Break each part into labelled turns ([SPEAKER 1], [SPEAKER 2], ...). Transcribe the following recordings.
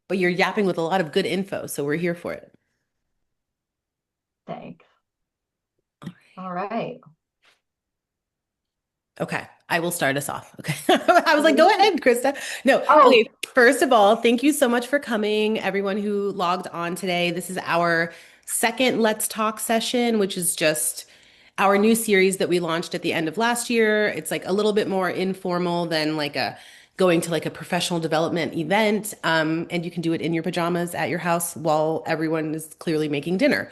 [SPEAKER 1] but you're yapping with a lot of good info, so we're here for it.
[SPEAKER 2] Thanks. All right.
[SPEAKER 1] Okay, I will start us off. Okay. I was like, go
[SPEAKER 2] Ooh.
[SPEAKER 1] ahead, Krista. No, okay.
[SPEAKER 2] Oh,
[SPEAKER 1] First of all, thank you so much for coming, everyone who logged on today. This is our second Let's Talk session, which is just our new series that we launched at the end of last year. It's like a little bit more informal than like a going to like a professional development event. And you can do it in your pajamas at your house while everyone is clearly making dinner.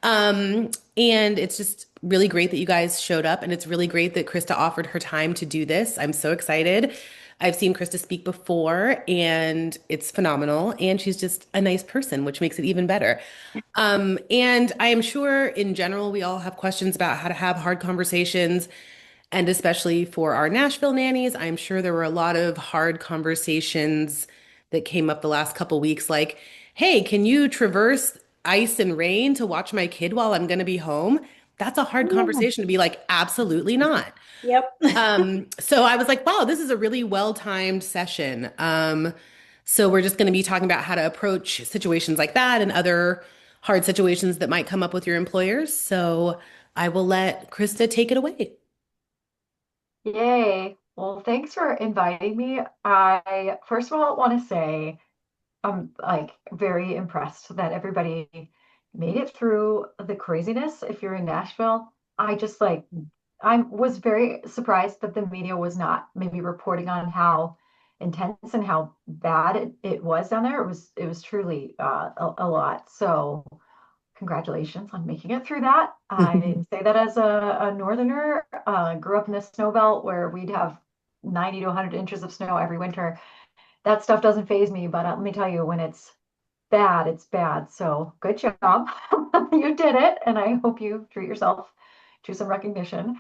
[SPEAKER 1] And it's just really great that you guys showed up, and it's really great that Krista offered her time to do this. I'm so excited. I've seen Krista speak before, and it's phenomenal. And she's just a nice person, which makes it even better. And I am sure in general, we all have questions about how to have hard conversations. And especially for our Nashville nannies, I'm sure there were a lot of hard conversations that came up the last couple weeks, like, hey, can you traverse ice and rain to watch my kid while I'm going to be home? That's a hard
[SPEAKER 2] yeah.
[SPEAKER 1] conversation to be like, absolutely not.
[SPEAKER 2] Yep.
[SPEAKER 1] So I was like, wow, this is a really well-timed session. So we're just going to be talking about how to approach situations like that and other hard situations that might come up with your employers. So I will let Krista take it away.
[SPEAKER 2] Yay. Well, thanks for inviting me. I first of all want to say I'm like very impressed that everybody made it through the craziness. If you're in Nashville, I just like I was very surprised that the media was not maybe reporting on how intense and how bad it was down there. It was truly a lot. So congratulations on making it through that. I say that as a northerner. Grew up in the snow belt where we'd have 90 to 100 inches of snow every winter. That stuff doesn't faze me, but let me tell you, when it's bad, it's bad. So good job. You did it, and I hope you treat yourself to some recognition.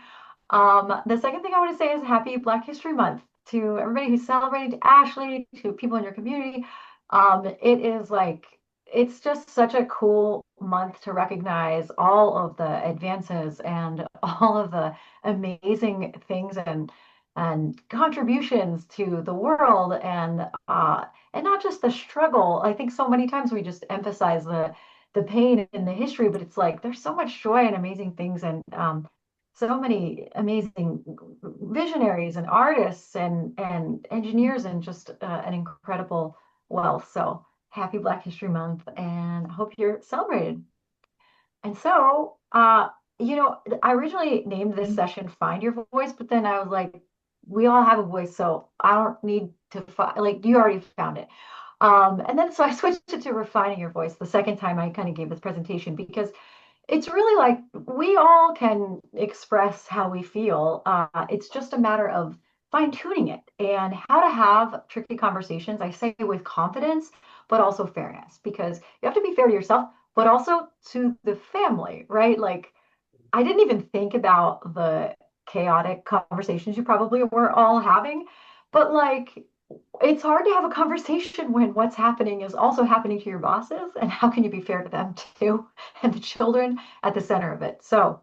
[SPEAKER 2] The second thing I want to say is happy Black History Month to everybody who's celebrating, to Ashley, to people in your community. It is like, it's just such a cool month to recognize all of the advances and all of the amazing things and contributions to the world and not just the struggle. I think so many times we just emphasize the pain in the history, but it's like there's so much joy and amazing things and so many amazing visionaries and artists and engineers and just an incredible wealth. So happy Black History Month, and I hope you're celebrated. And so, I originally named this session Find Your Voice, but then I was like, we all have a voice, so I don't need to find, like, you already found it. And then so I switched it to Refining Your Voice the second time I kind of gave this presentation because it's really like we all can express how we feel. It's just a matter of fine tuning it and how to have tricky conversations. I say with confidence, but also fairness, because you have to be fair to yourself, but also to the family, right? Like, I didn't even think about the chaotic conversations you probably were all having, but like, it's hard to have a conversation when what's happening is also happening to your bosses, and how can you be fair to them too, and the children at the center of it. So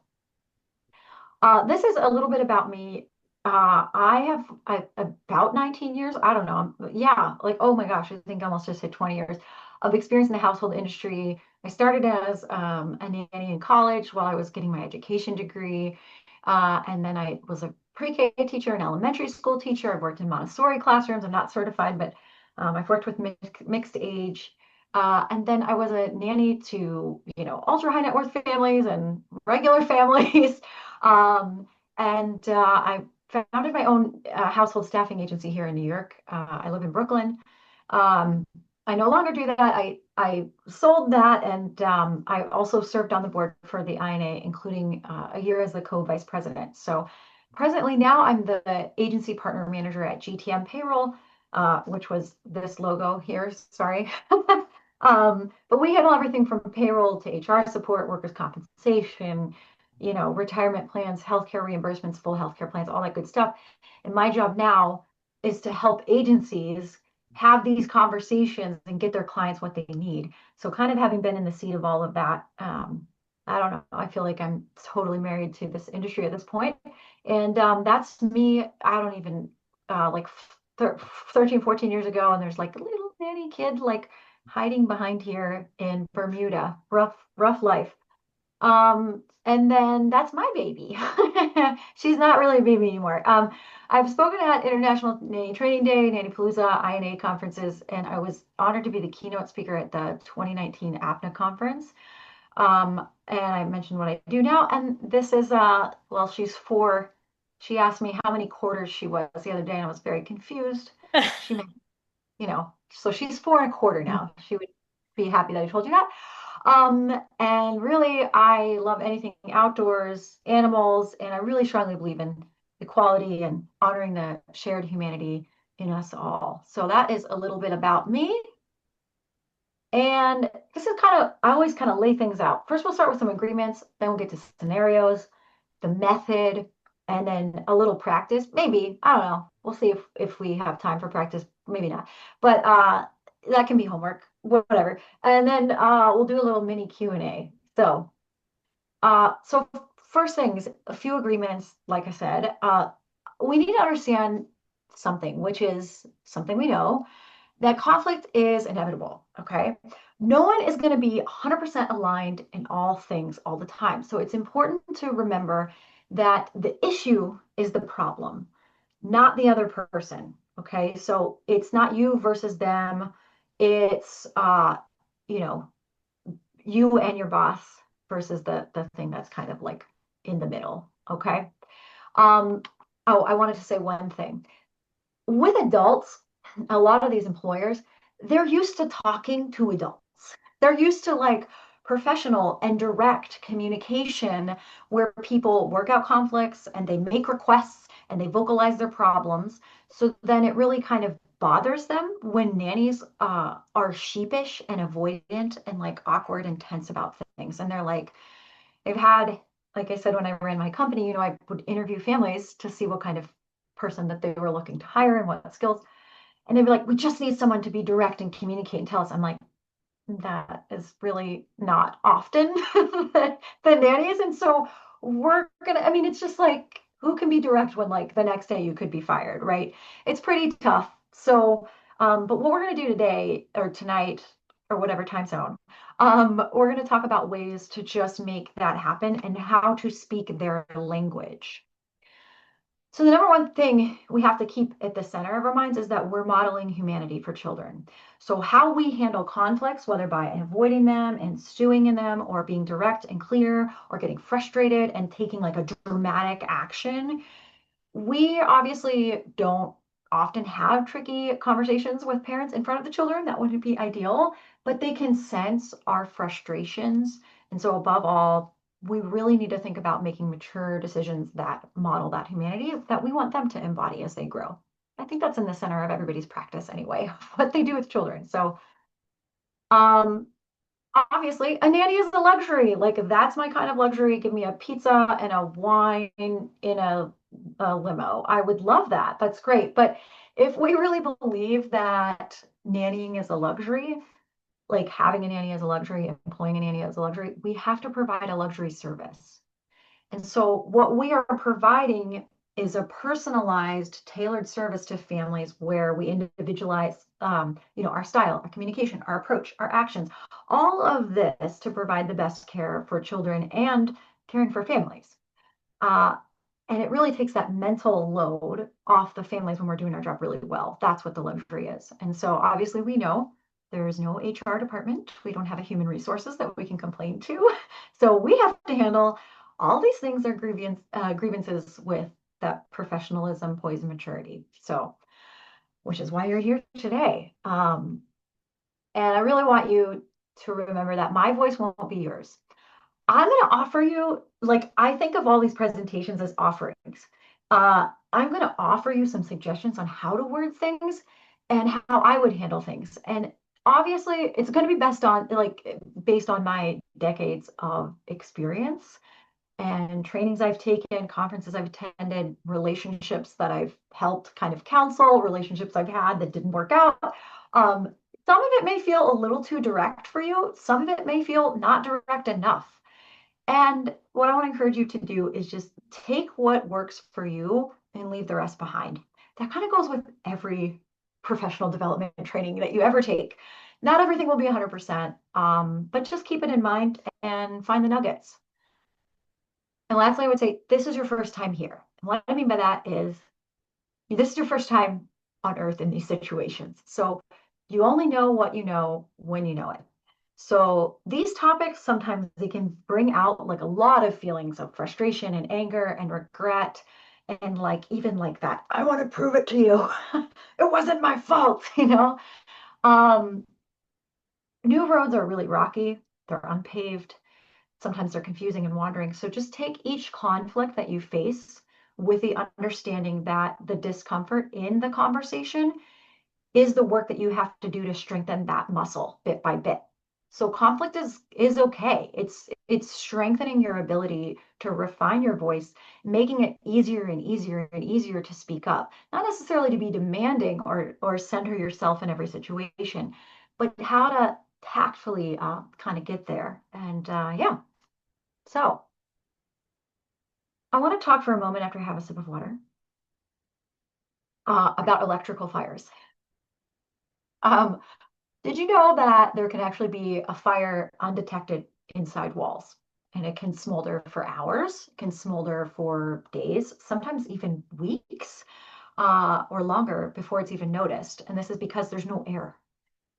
[SPEAKER 2] this is a little bit about me. I have about 19 years, I don't know, yeah, like, oh my gosh, I think I almost just hit 20 years of experience in the household industry. I started as a nanny in college while I was getting my education degree. And then I was a pre-K teacher, an elementary school teacher. I've worked in Montessori classrooms. I'm not certified, but I've worked with mixed age. And then I was a nanny to, ultra high net worth families and regular families. Um, and I founded my own household staffing agency here in New York. I live in Brooklyn. Um, I no longer do that. I sold that, and I also served on the board for the INA, including a year as the co-vice president. So presently now I'm the agency partner manager at GTM Payroll, which was this logo here. Sorry. But we handle everything from payroll to HR support, workers' compensation, retirement plans, healthcare reimbursements, full healthcare plans, all that good stuff. And my job now is to help agencies have these conversations and get their clients what they need. So kind of having been in the seat of all of that, I don't know. I feel like I'm totally married to this industry at this point. And that's me. I don't even like 13, 14 years ago. And there's like little nanny kid like hiding behind here in Bermuda. Rough life. And then that's my baby. She's not really a baby anymore. I've spoken at International Nanny Training Day, Nanny Palooza, INA conferences, and I was honored to be the keynote speaker at the 2019 APNA conference. And I mentioned what I do now. And this is, well, she's 4. She asked me how many quarters she was the other day, and I was very confused. She meant, so she's 4 1/4 now. She would be happy that I told you that. And really, I love anything outdoors, animals, and I really strongly believe in equality and honoring the shared humanity in us all. So that is a little bit about me. And this is I always kind of lay things out. First, we'll start with some agreements, then we'll get to scenarios, the method, and then a little practice. Maybe, I don't know. We'll see if we have time for practice, maybe not. But that can be homework, whatever. And then we'll do a little mini Q&A. So first things, a few agreements, like I said, we need to understand something, which is something we know, that conflict is inevitable, okay? No one is going to be 100% aligned in all things all the time. So it's important to remember that the issue is the problem, not the other person, okay? So it's not you versus them. It's, you know, you and your boss versus the thing that's kind of like in the middle, okay? Um, oh, I wanted to say one thing. With adults, a lot of these employers, they're used to talking to adults. They're used to like professional and direct communication where people work out conflicts and they make requests and they vocalize their problems. So then it really kind of bothers them when nannies are sheepish and avoidant and like awkward and tense about things. And they're like, they've had, like I said, when I ran my company, I would interview families to see what kind of person that they were looking to hire and what skills. And they'd be like, we just need someone to be direct and communicate and tell us. I'm like, that is really not often the nannies. And so I mean, it's just like, who can be direct when like the next day you could be fired, right? It's pretty tough. So, but what we're going to do today or tonight or whatever time zone, we're going to talk about ways to just make that happen and how to speak their language. So the number one thing we have to keep at the center of our minds is that we're modeling humanity for children. So how we handle conflicts, whether by avoiding them and stewing in them or being direct and clear or getting frustrated and taking like a dramatic action, we obviously don't often have tricky conversations with parents in front of the children. That wouldn't be ideal, but they can sense our frustrations. And so above all, we really need to think about making mature decisions that model that humanity that we want them to embody as they grow. I think that's in the center of everybody's practice anyway, what they do with children. So, um, obviously, a nanny is a luxury. Like that's my kind of luxury. Give me a pizza and a wine in a limo. I would love that. That's great. But if we really believe that nannying is a luxury, like having a nanny as a luxury, employing a nanny as a luxury, we have to provide a luxury service. And so what we are providing is a personalized, tailored service to families where we individualize, our style, our communication, our approach, our actions, all of this to provide the best care for children and caring for families. Uh, and it really takes that mental load off the families when we're doing our job really well. That's what the luxury is. And so obviously we know there is no HR department. We don't have a human resources that we can complain to. So we have to handle all these things are grievances with that professionalism, poise, and maturity. So, which is why you're here today. And I really want you to remember that my voice won't be yours. I'm going to offer you, like, I think of all these presentations as offerings. I'm going to offer you some suggestions on how to word things and how I would handle things. And obviously, it's going to be based on my decades of experience and trainings I've taken, conferences I've attended, relationships that I've helped kind of counsel, relationships I've had that didn't work out. Some of it may feel a little too direct for you. Some of it may feel not direct enough. And what I want to encourage you to do is just take what works for you and leave the rest behind. That kind of goes with every professional development training that you ever take. Not everything will be 100%, but just keep it in mind and find the nuggets. And lastly, I would say this is your first time here. And what I mean by that is this is your first time on earth in these situations. So you only know what you know when you know it. So these topics sometimes they can bring out like a lot of feelings of frustration and anger and regret and like even like that I want to prove it to you. It wasn't my fault, you know. Um New roads are really rocky, they're unpaved, sometimes they're confusing and wandering. So just take each conflict that you face with the understanding that the discomfort in the conversation is the work that you have to do to strengthen that muscle bit by bit. So conflict is okay. It's strengthening your ability to refine your voice, making it easier and easier and easier to speak up. Not necessarily to be demanding or center yourself in every situation, but how to tactfully kind of get there. And yeah, so I want to talk for a moment after I have a sip of water about electrical fires. Um, Did you know that there can actually be a fire undetected inside walls? And it can smolder for hours, it can smolder for days, sometimes even weeks or longer before it's even noticed. And this is because there's no air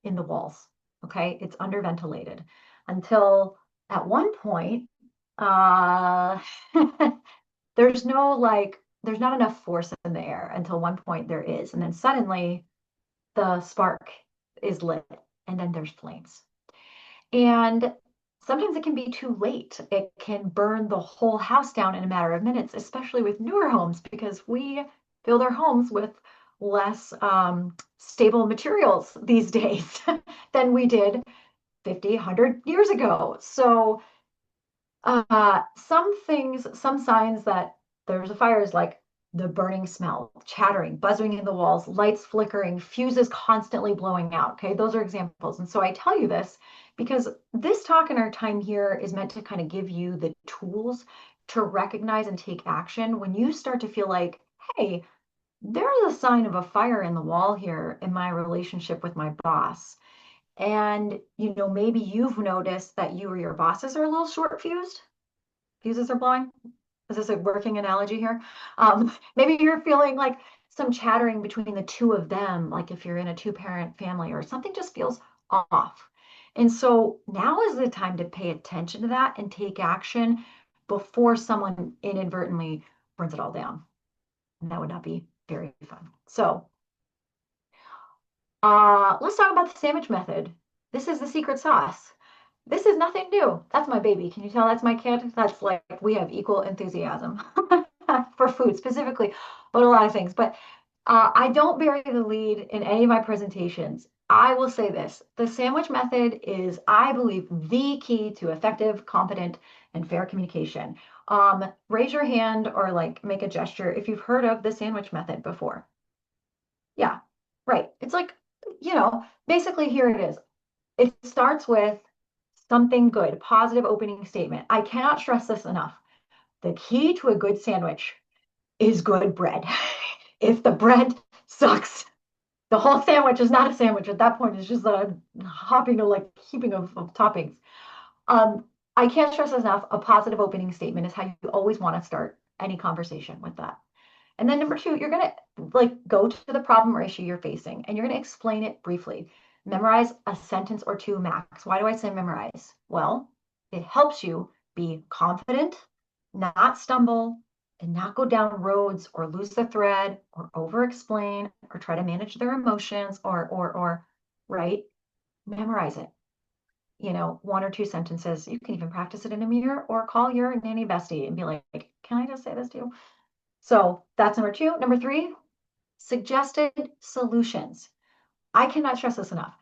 [SPEAKER 2] in the walls. Okay, it's underventilated until at one point, uh, there's no like, there's not enough force in the air until one point there is. And then suddenly the spark is lit and then there's flames. And sometimes it can be too late. It can burn the whole house down in a matter of minutes, especially with newer homes, because we build our homes with less stable materials these days than we did 50, 100 years ago. So some things, some signs that there's a fire is like the burning smell, chattering, buzzing in the walls, lights flickering, fuses constantly blowing out. Okay, those are examples. And so I tell you this because this talk in our time here is meant to kind of give you the tools to recognize and take action when you start to feel like, hey, there's a sign of a fire in the wall here in my relationship with my boss. And, you know, maybe you've noticed that you or your bosses are a little short fused. Fuses are blowing. Is this a working analogy here? Maybe you're feeling like some chattering between the two of them, like if you're in a two-parent family or something just feels off. And so now is the time to pay attention to that and take action before someone inadvertently burns it all down. And that would not be very fun. So let's talk about the sandwich method. This is the secret sauce. This is nothing new. That's my baby. Can you tell that's my kid? That's like we have equal enthusiasm for food specifically, but a lot of things. But I don't bury the lead in any of my presentations. I will say this, the sandwich method is, I believe, the key to effective, competent, and fair communication. Raise your hand or like make a gesture if you've heard of the sandwich method before. Yeah, right. It's like, you know, basically here it is. It starts with something good, positive opening statement. I cannot stress this enough. The key to a good sandwich is good bread. If the bread sucks, the whole sandwich is not a sandwich at that point. It's just that I'm hopping to like heaping of toppings. Um, I can't stress enough, a positive opening statement is how you always want to start any conversation with that. And then number two, you're going to like go to the problem or issue you're facing and you're going to explain it briefly. Memorize a sentence or two max. Why do I say memorize? Well, it helps you be confident, not stumble, and not go down roads or lose the thread or over explain or try to manage their emotions or right? Memorize it. You know, one or two sentences. You can even practice it in a mirror or call your nanny bestie and be like, can I just say this to you? So that's number two. Number three, suggested solutions. I cannot stress this enough.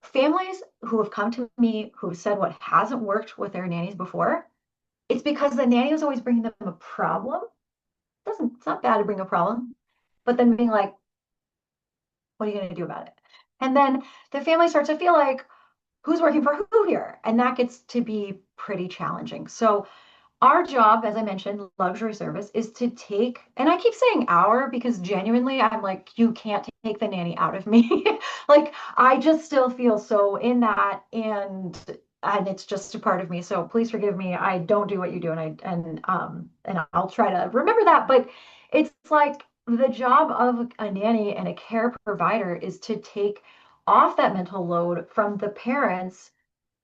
[SPEAKER 2] Families who have come to me who've said what hasn't worked with their nannies before, it's because the nanny was always bringing them a problem. It's not bad to bring a problem, but then being like, what are you going to do about it? And then the family starts to feel like, who's working for who here? And that gets to be pretty challenging. So our job, as I mentioned, luxury service, is to take, and I keep saying our because genuinely I'm like, you can't take the nanny out of me. Like I just still feel so in that, and it's just a part of me. So please forgive me. I don't do what you do, and I'll try to remember that. But it's like the job of a nanny and a care provider is to take off that mental load from the parents.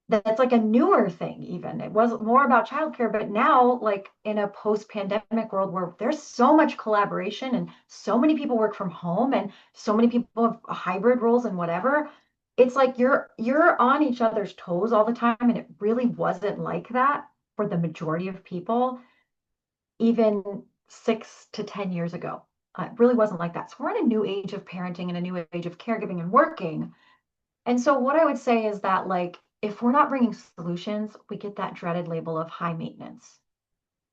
[SPEAKER 2] That's like a newer thing. Even it was more about childcare, but now, like in a post-pandemic world where there's so much collaboration and so many people work from home and so many people have hybrid roles and whatever, it's like you're on each other's toes all the time, and it really wasn't like that for the majority of people even 6 to 10 years ago. It really wasn't like that. So we're in a new age of parenting and a new age of caregiving and working. And so what I would say is that, like, if we're not bringing solutions, we get that dreaded label of high maintenance,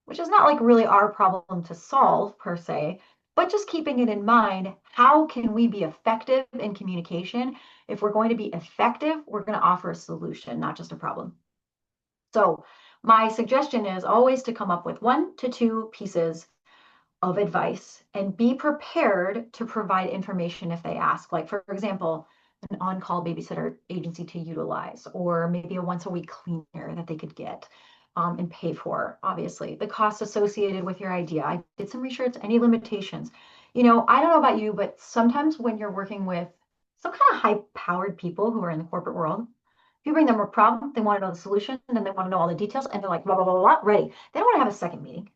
[SPEAKER 2] which is not like really our problem to solve per se, but just keeping it in mind, how can we be effective in communication? If we're going to be effective, we're going to offer a solution, not just a problem. So my suggestion is always to come up with 1 to 2 pieces of advice and be prepared to provide information if they ask. Like, for example, an on-call babysitter agency to utilize, or maybe a once-a-week cleaner that they could get and pay for, obviously. The costs associated with your idea. I did some research, any limitations. I don't know about you, but sometimes when you're working with some kind of high-powered people who are in the corporate world, if you bring them a problem, they want to know the solution, and then they want to know all the details, and they're like, blah, blah, blah, blah, ready. They don't want to have a second meeting.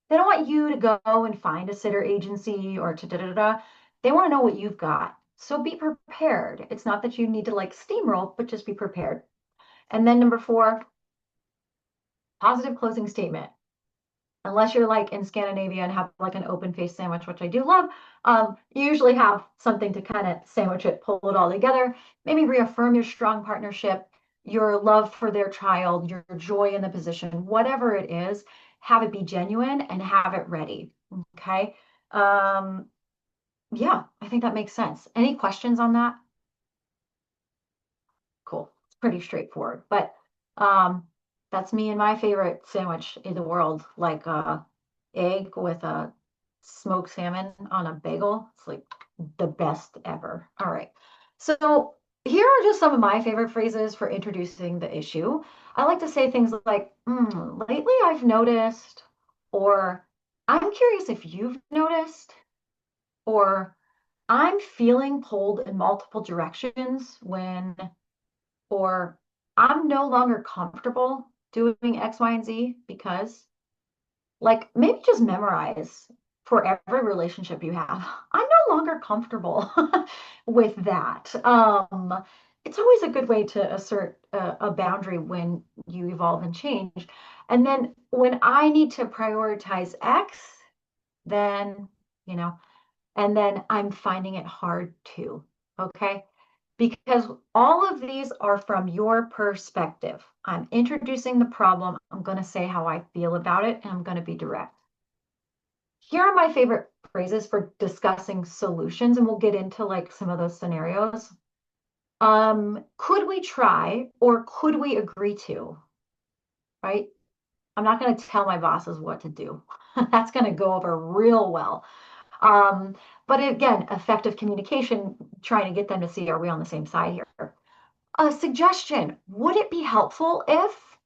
[SPEAKER 2] They don't want you to go and find a sitter agency or to da da da. They want to know what you've got. So be prepared. It's not that you need to like steamroll, but just be prepared. And then number 4, positive closing statement. Unless you're like in Scandinavia and have like an open face sandwich, which I do love, you usually have something to kind of sandwich it, pull it all together. Maybe reaffirm your strong partnership, your love for their child, your joy in the position, whatever it is, have it be genuine and have it ready. Okay. Um, yeah, I think that makes sense. Any questions on that? Cool. It's pretty straightforward. But um, that's me and my favorite sandwich in the world, like egg with a smoked salmon on a bagel. It's like the best ever. All right. So here are just some of my favorite phrases for introducing the issue. I like to say things like, lately I've noticed, or I'm curious if you've noticed, or I'm feeling pulled in multiple directions when, or I'm no longer comfortable doing X, Y, and Z because, like, maybe just memorize for every relationship you have. I'm no longer comfortable with that. It's always a good way to assert a boundary when you evolve and change. And then when I need to prioritize X, then, you know, and then I'm finding it hard too. Okay. Because all of these are from your perspective. I'm introducing the problem. I'm going to say how I feel about it, and I'm going to be direct. Here are my favorite phrases for discussing solutions, and we'll get into like some of those scenarios. Could we try, or could we agree to? Right? I'm not going to tell my bosses what to do. That's going to go over real well. Um, but again, effective communication, trying to get them to see, are we on the same side here? A suggestion, would it be helpful if,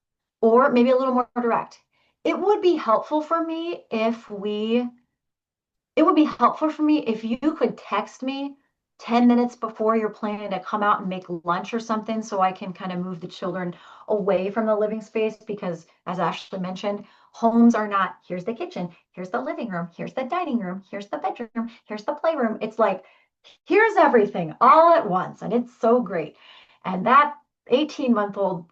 [SPEAKER 2] or maybe a little more direct, it would be helpful for me if we, it would be helpful for me if you could text me 10 minutes before you're planning to come out and make lunch or something so I can kind of move the children away from the living space because, as Ashley mentioned, homes are not, here's the kitchen, here's the living room, here's the dining room, here's the bedroom, here's the playroom. It's like, here's everything all at once. And it's so great. And that 18-month-old,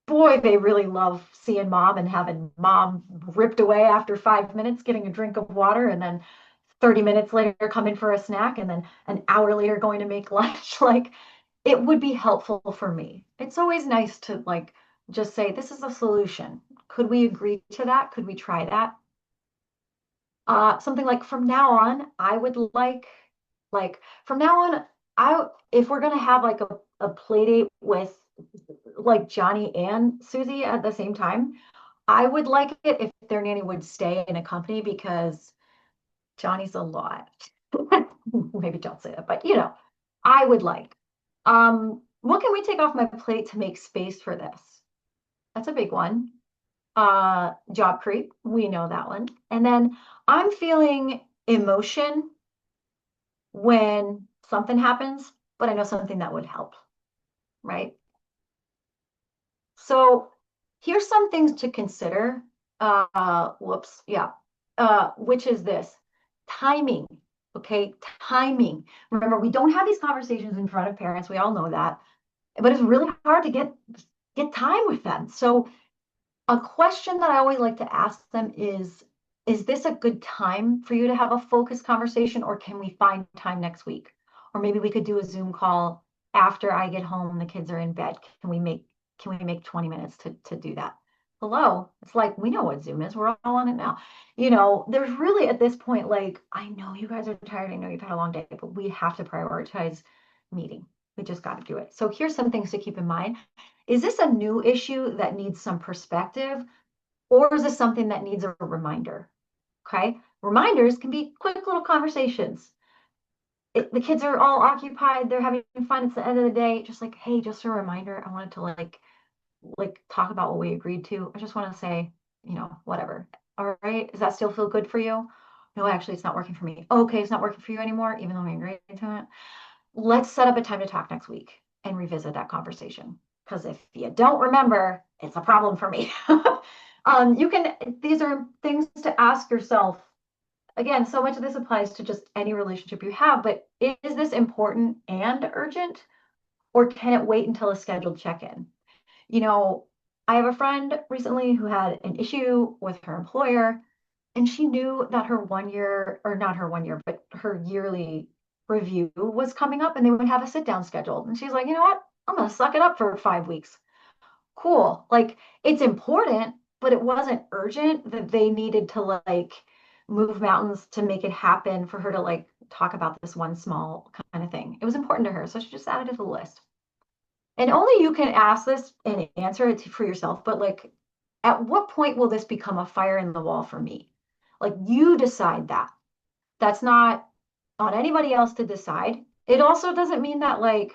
[SPEAKER 2] boy, they really love seeing mom and having mom ripped away after 5 minutes, getting a drink of water, and then 30 minutes later coming for a snack, and then an hour later going to make lunch. Like, it would be helpful for me. It's always nice to like just say, this is a solution. Could we agree to that? Could we try that? Something like, from now on, I would like from now on, if we're gonna have like a play date with like Johnny and Susie at the same time, I would like it if their nanny would stay in a company because Johnny's a lot. maybe don't say that, but I would like. What can we take off my plate to make space for this? That's a big one. Job creep, we know that one. And then I'm feeling emotion when something happens, but I know something that would help, right? So here's some things to consider. Whoops, yeah. Which is this timing. Okay, timing. Remember, we don't have these conversations in front of parents. We all know that, but it's really hard to get time with them. So a question that I always like to ask them is this a good time for you to have a focused conversation, or can we find time next week? Or maybe we could do a Zoom call after I get home, the kids are in bed. Can we make 20 minutes to do that? Hello. It's like we know what Zoom is. We're all on it now. There's really at this point, like, I know you guys are tired. I know you've had a long day, but we have to prioritize meeting. We just got to do it. So here's some things to keep in mind. Is this a new issue that needs some perspective, or is this something that needs a reminder? Okay. Reminders can be quick little conversations. The kids are all occupied, they're having fun. It's the end of the day. Just like, hey, just a reminder. I wanted to like talk about what we agreed to. I just want to say, whatever. All right. Does that still feel good for you? No, actually, it's not working for me. Okay, it's not working for you anymore, even though we agreed to it. Let's set up a time to talk next week and revisit that conversation. Because if you don't remember, it's a problem for me. These are things to ask yourself. Again, so much of this applies to just any relationship you have, but is this important and urgent, or can it wait until a scheduled check-in? You know, I have a friend recently who had an issue with her employer, and she knew that her 1 year, or not her 1 year, but her yearly review was coming up and they would have a sit down scheduled. And she's like, you know what? I'm going to suck it up for 5 weeks. Cool. Like, it's important, but it wasn't urgent that they needed to like move mountains to make it happen for her to like talk about this one small kind of thing. It was important to her. So she just added it to the list. And only you can ask this and answer it for yourself. But like, at what point will this become a fire in the wall for me? Like, you decide that. That's not on anybody else to decide. It also doesn't mean that like,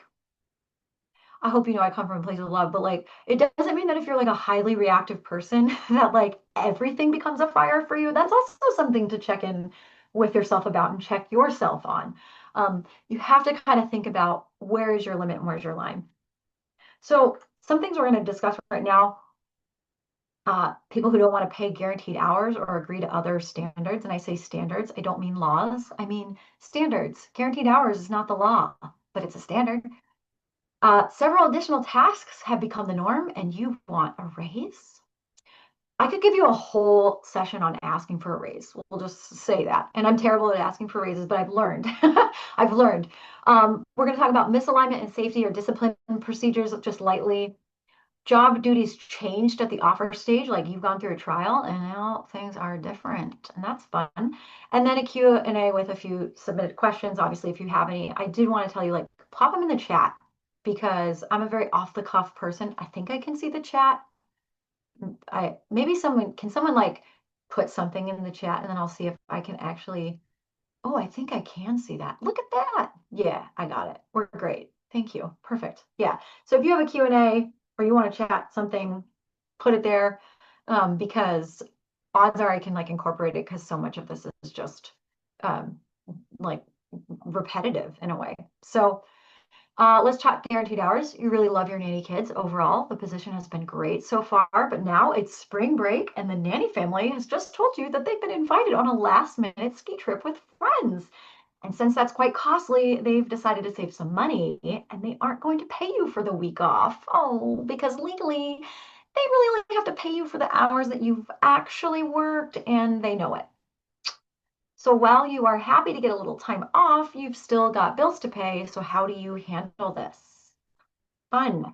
[SPEAKER 2] I hope you know I come from a place of love, but like, it doesn't mean that if you're like a highly reactive person, that like everything becomes a fire for you. That's also something to check in with yourself about and check yourself on. You have to kind of think about where is your limit and where's your line. So some things we're going to discuss right now, people who don't want to pay guaranteed hours or agree to other standards. And I say standards, I don't mean laws. I mean standards. Guaranteed hours is not the law, but it's a standard. Several additional tasks have become the norm, and you want a raise. I could give you a whole session on asking for a raise. We'll just say that. And I'm terrible at asking for raises, but I've learned. I've learned. We're going to talk about misalignment and safety or discipline procedures just lightly. Job duties changed at the offer stage, like you've gone through a trial and now things are different, and that's fun. And then a Q&A with a few submitted questions. Obviously, if you have any, I did want to tell you, like, pop them in the chat because I'm a very off the cuff person. I think I can see the chat. Someone like put something in the chat and then I'll see if I can actually, oh, I think I can see that. Look at that. Yeah, I got it. We're great. Thank you. Perfect. Yeah. So if you have a Q&A or you want to chat something, put it there, because odds are I can like incorporate it because so much of this is just um, like repetitive in a way. So let's talk guaranteed hours. You really love your nanny kids overall. The position has been great so far, but now it's spring break and the nanny family has just told you that they've been invited on a last minute ski trip with friends. And since that's quite costly, they've decided to save some money and they aren't going to pay you for the week off. Oh, because legally, they really only have to pay you for the hours that you've actually worked and they know it. So while you are happy to get a little time off, you've still got bills to pay. So how do you handle this? Fun.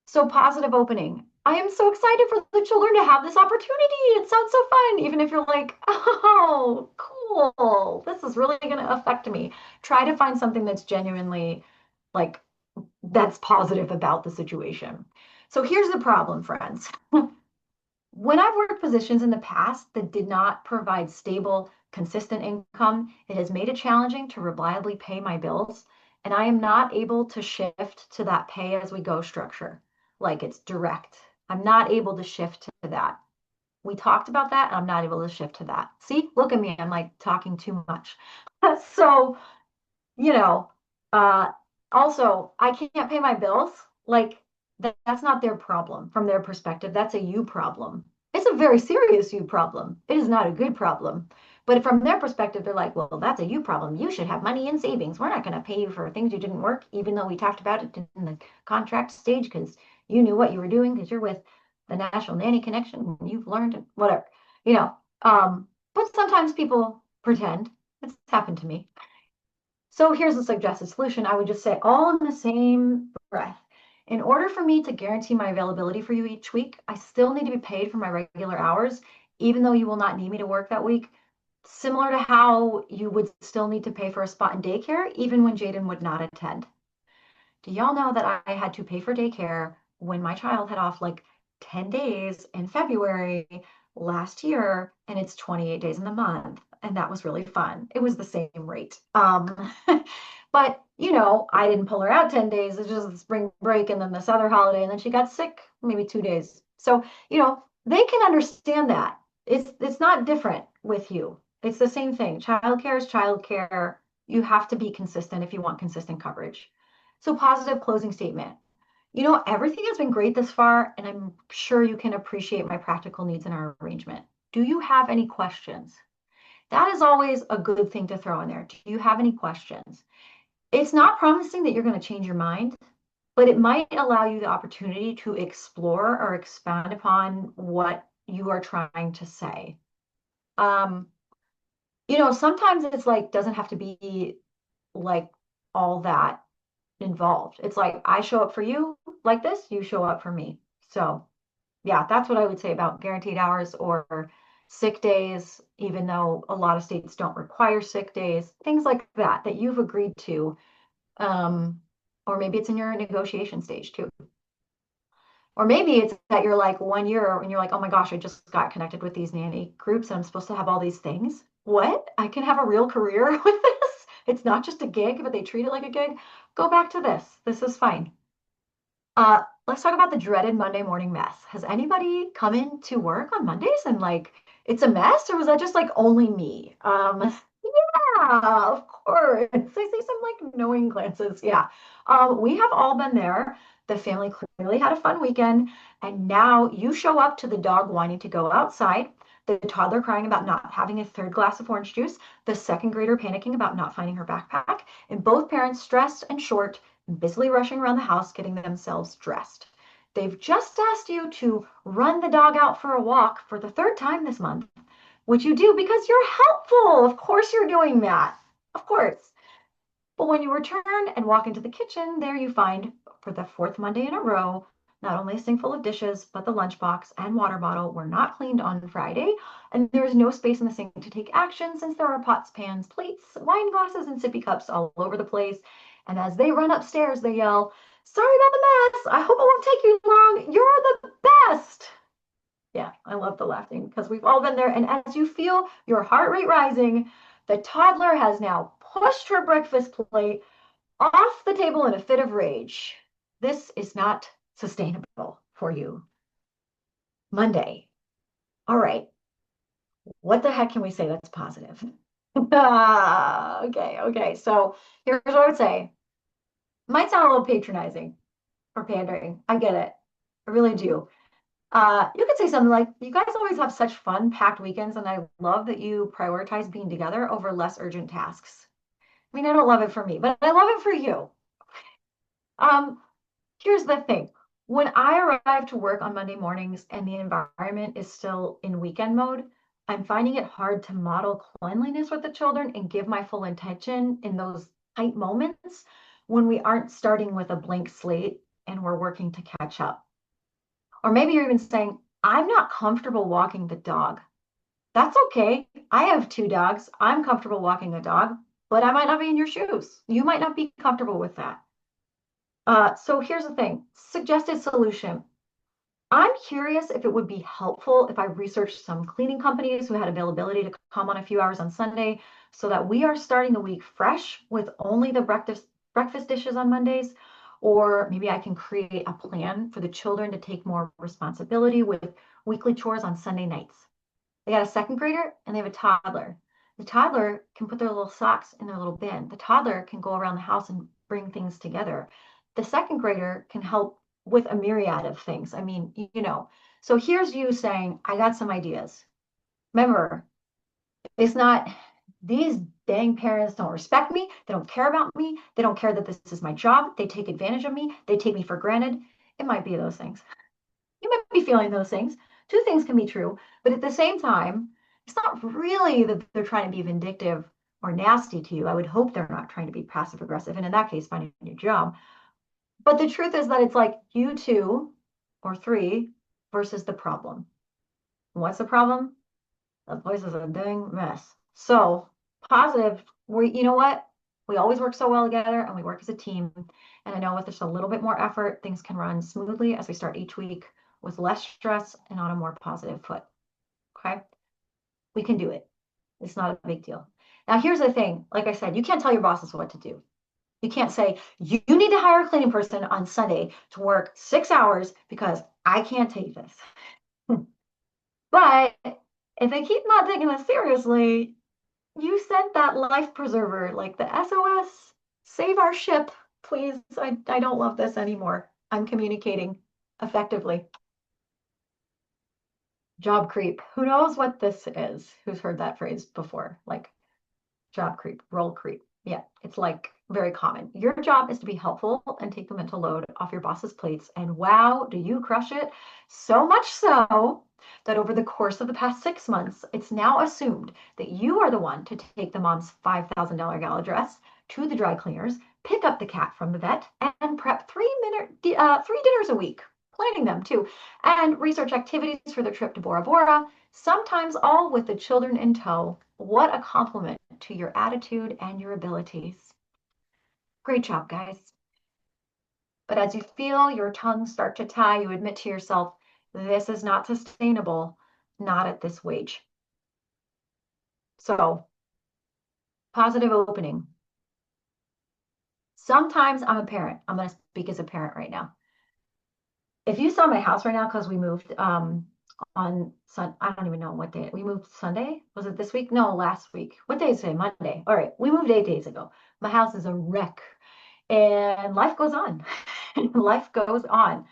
[SPEAKER 2] So positive opening. I am so excited for the children to have this opportunity. It sounds so fun, even if you're like, oh, cool. This is really going to affect me. Try to find something that's genuinely like, that's positive about the situation. So here's the problem, friends. When I've worked positions in the past that did not provide stable, consistent income, it has made it challenging to reliably pay my bills. And I am not able to shift to that pay as we go structure, like it's direct. I'm not able to shift to that. We talked about that, and I'm not able to shift to that. See, look at me. I'm like talking too much. So, you know, uh, also, I can't pay my bills. Like, that's not their problem from their perspective. That's a you problem. It's a very serious you problem. It is not a good problem. But from their perspective, they're like, well, that's a you problem. You should have money in savings. We're not going to pay you for things you didn't work, even though we talked about it in the contract stage because you knew what you were doing because you're with the National Nanny Connection and you've learned whatever, you know. But sometimes people pretend. It's happened to me. So here's a suggested solution. I would just say all in the same breath. In order for me to guarantee my availability for you each week, I still need to be paid for my regular hours, even though you will not need me to work that week. Similar to how you would still need to pay for a spot in daycare, even when Jaden would not attend. Do y'all know that I had to pay for daycare when my child had off like 10 days in February last year, and it's 28 days in the month, and that was really fun. It was the same rate. But I didn't pull her out 10 days. It's just spring break and then this other holiday, and then she got sick maybe 2 days. So, they can understand that. It's not different with you. It's the same thing. Childcare is childcare. You have to be consistent if you want consistent coverage. So positive closing statement. Everything has been great this far, and I'm sure you can appreciate my practical needs in our arrangement. Do you have any questions? That is always a good thing to throw in there. Do you have any questions? It's not promising that you're going to change your mind, but it might allow you the opportunity to explore or expand upon what you are trying to say. Um, Sometimes it's like doesn't have to be like all that involved. It's like I show up for you like this, you show up for me. So, yeah, that's what I would say about guaranteed hours or sick days, even though a lot of states don't require sick days, things like that you've agreed to. Um, or maybe it's in your negotiation stage too. Or maybe it's that you're like 1 year and you're like, oh my gosh, I just got connected with these nanny groups and I'm supposed to have all these things. What? I can have a real career with this? It's not just a gig, but they treat it like a gig. Go back to this. This is fine. Let's talk about the dreaded Monday morning mess. Has anybody come into work on Mondays and like it's a mess, or was that just like only me? Yeah, of course. I see some like knowing glances. Yeah. We have all been there. The family clearly had a fun weekend, and now you show up to the dog wanting to go outside, the toddler crying about not having a third glass of orange juice, the second grader panicking about not finding her backpack, and both parents stressed and short, busily rushing around the house getting themselves dressed. They've just asked you to run the dog out for a walk for the third time this month, which you do because you're helpful. Of course, you're doing that. Of course. But when you return and walk into the kitchen, there you find, for the fourth Monday in a row, not only a sink full of dishes, but the lunchbox and water bottle were not cleaned on Friday, and there is no space in the sink to take action since there are pots, pans, plates, wine glasses, and sippy cups all over the place. And as they run upstairs, they yell, sorry about the mess. I hope it won't take you long. You're the best. Yeah, I love the laughing because we've all been there. And as you feel your heart rate rising, the toddler has now pushed her breakfast plate off the table in a fit of rage. This is not sustainable for you. Monday. All right. What the heck can we say that's positive? Okay. So here's what I would say. Might sound a little patronizing or pandering. I get it. I really do. You could say something like, you guys always have such fun, packed weekends, and I love that you prioritize being together over less urgent tasks. I mean, I don't love it for me, but I love it for you. Um, Here's the thing. When I arrive to work on Monday mornings and the environment is still in weekend mode, I'm finding it hard to model cleanliness with the children and give my full attention in those tight moments when we aren't starting with a blank slate and we're working to catch up. Or maybe you're even saying, I'm not comfortable walking the dog. That's okay. I have two dogs. I'm comfortable walking a dog, but I might not be in your shoes. You might not be comfortable with that. So here's the thing, suggested solution. I'm curious if it would be helpful if I researched some cleaning companies who had availability to come on a few hours on Sunday so that we are starting the week fresh with only the breakfast dishes on Mondays. Or maybe I can create a plan for the children to take more responsibility with weekly chores on Sunday nights. They got a second grader and they have a toddler. The toddler can put their little socks in their little bin. The toddler can go around the house and bring things together. The second grader can help with a myriad of things. I mean, so here's you saying, I got some ideas. Remember, it's not, these dang parents don't respect me. They don't care about me. They don't care that this is my job. They take advantage of me. They take me for granted. It might be those things. You might be feeling those things. Two things can be true, but at the same time, it's not really that they're trying to be vindictive or nasty to you. I would hope they're not trying to be passive aggressive, and in that case, finding a new job. But the truth is that it's like you two or three versus the problem. What's the problem? The place is a dang mess. So positive, you know what? We always work so well together and we work as a team. And I know with just a little bit more effort, things can run smoothly as we start each week with less stress and on a more positive foot. Okay. We can do it. It's not a big deal. Now, here's the thing. Like I said, you can't tell your bosses what to do. You can't say, you need to hire a cleaning person on Sunday to work 6 hours because I can't take this. But if they keep not taking this seriously, you sent that life preserver, like the SOS, save our ship, please. I don't love this anymore. I'm communicating effectively. Job creep. Who knows what this is? Who's heard that phrase before? Like job creep, role creep. Yeah, it's like very common. Your job is to be helpful and take the mental load off your boss's plates. And wow, do you crush it? So much so that over the course of the past 6 months, it's now assumed that you are the one to take the mom's $5,000 gala dress to the dry cleaners, pick up the cat from the vet, and prep 3 dinners a week, planning them too, and research activities for the trip to Bora Bora, sometimes all with the children in tow. What a compliment to your attitude and your abilities. Great job, guys. But as you feel your tongue start to tie, you admit to yourself, this is not sustainable, not at this wage. So, positive opening. Sometimes I'm a parent. I'm going to speak as a parent right now. If you saw my house right now, because we moved on I don't even know what day. We moved Sunday. Was it this week? No, last week. What day is today? Monday. All right. We moved 8 days ago. My house is a wreck and life goes on. Life goes on.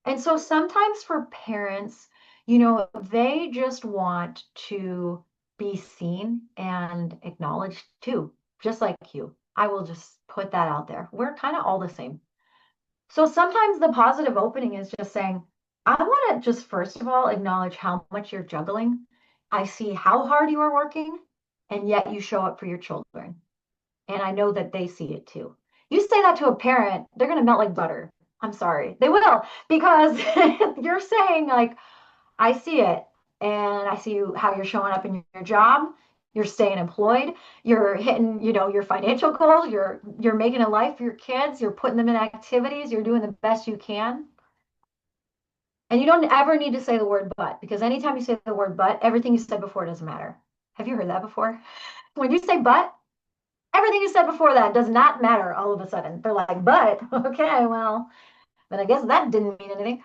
[SPEAKER 2] And so sometimes for parents, they just want to be seen and acknowledged too, just like you. I will just put that out there. We're kind of all the same. So sometimes the positive opening is just saying, I want to just first of all acknowledge how much you're juggling. I see how hard you are working, and yet you show up for your children. And I know that they see it too. You say that to a parent, they're going to melt like butter. I'm sorry. They will, because you're saying, like, I see it, and I see how you're showing up in your job. You're staying employed. You're hitting, your financial goals. You're making a life for your kids. You're putting them in activities. You're doing the best you can. And you don't ever need to say the word but, because anytime you say the word but, everything you said before doesn't matter. Have you heard that before? When you say but, everything you said before that does not matter all of a sudden. They're like, but, okay, well, then I guess that didn't mean anything.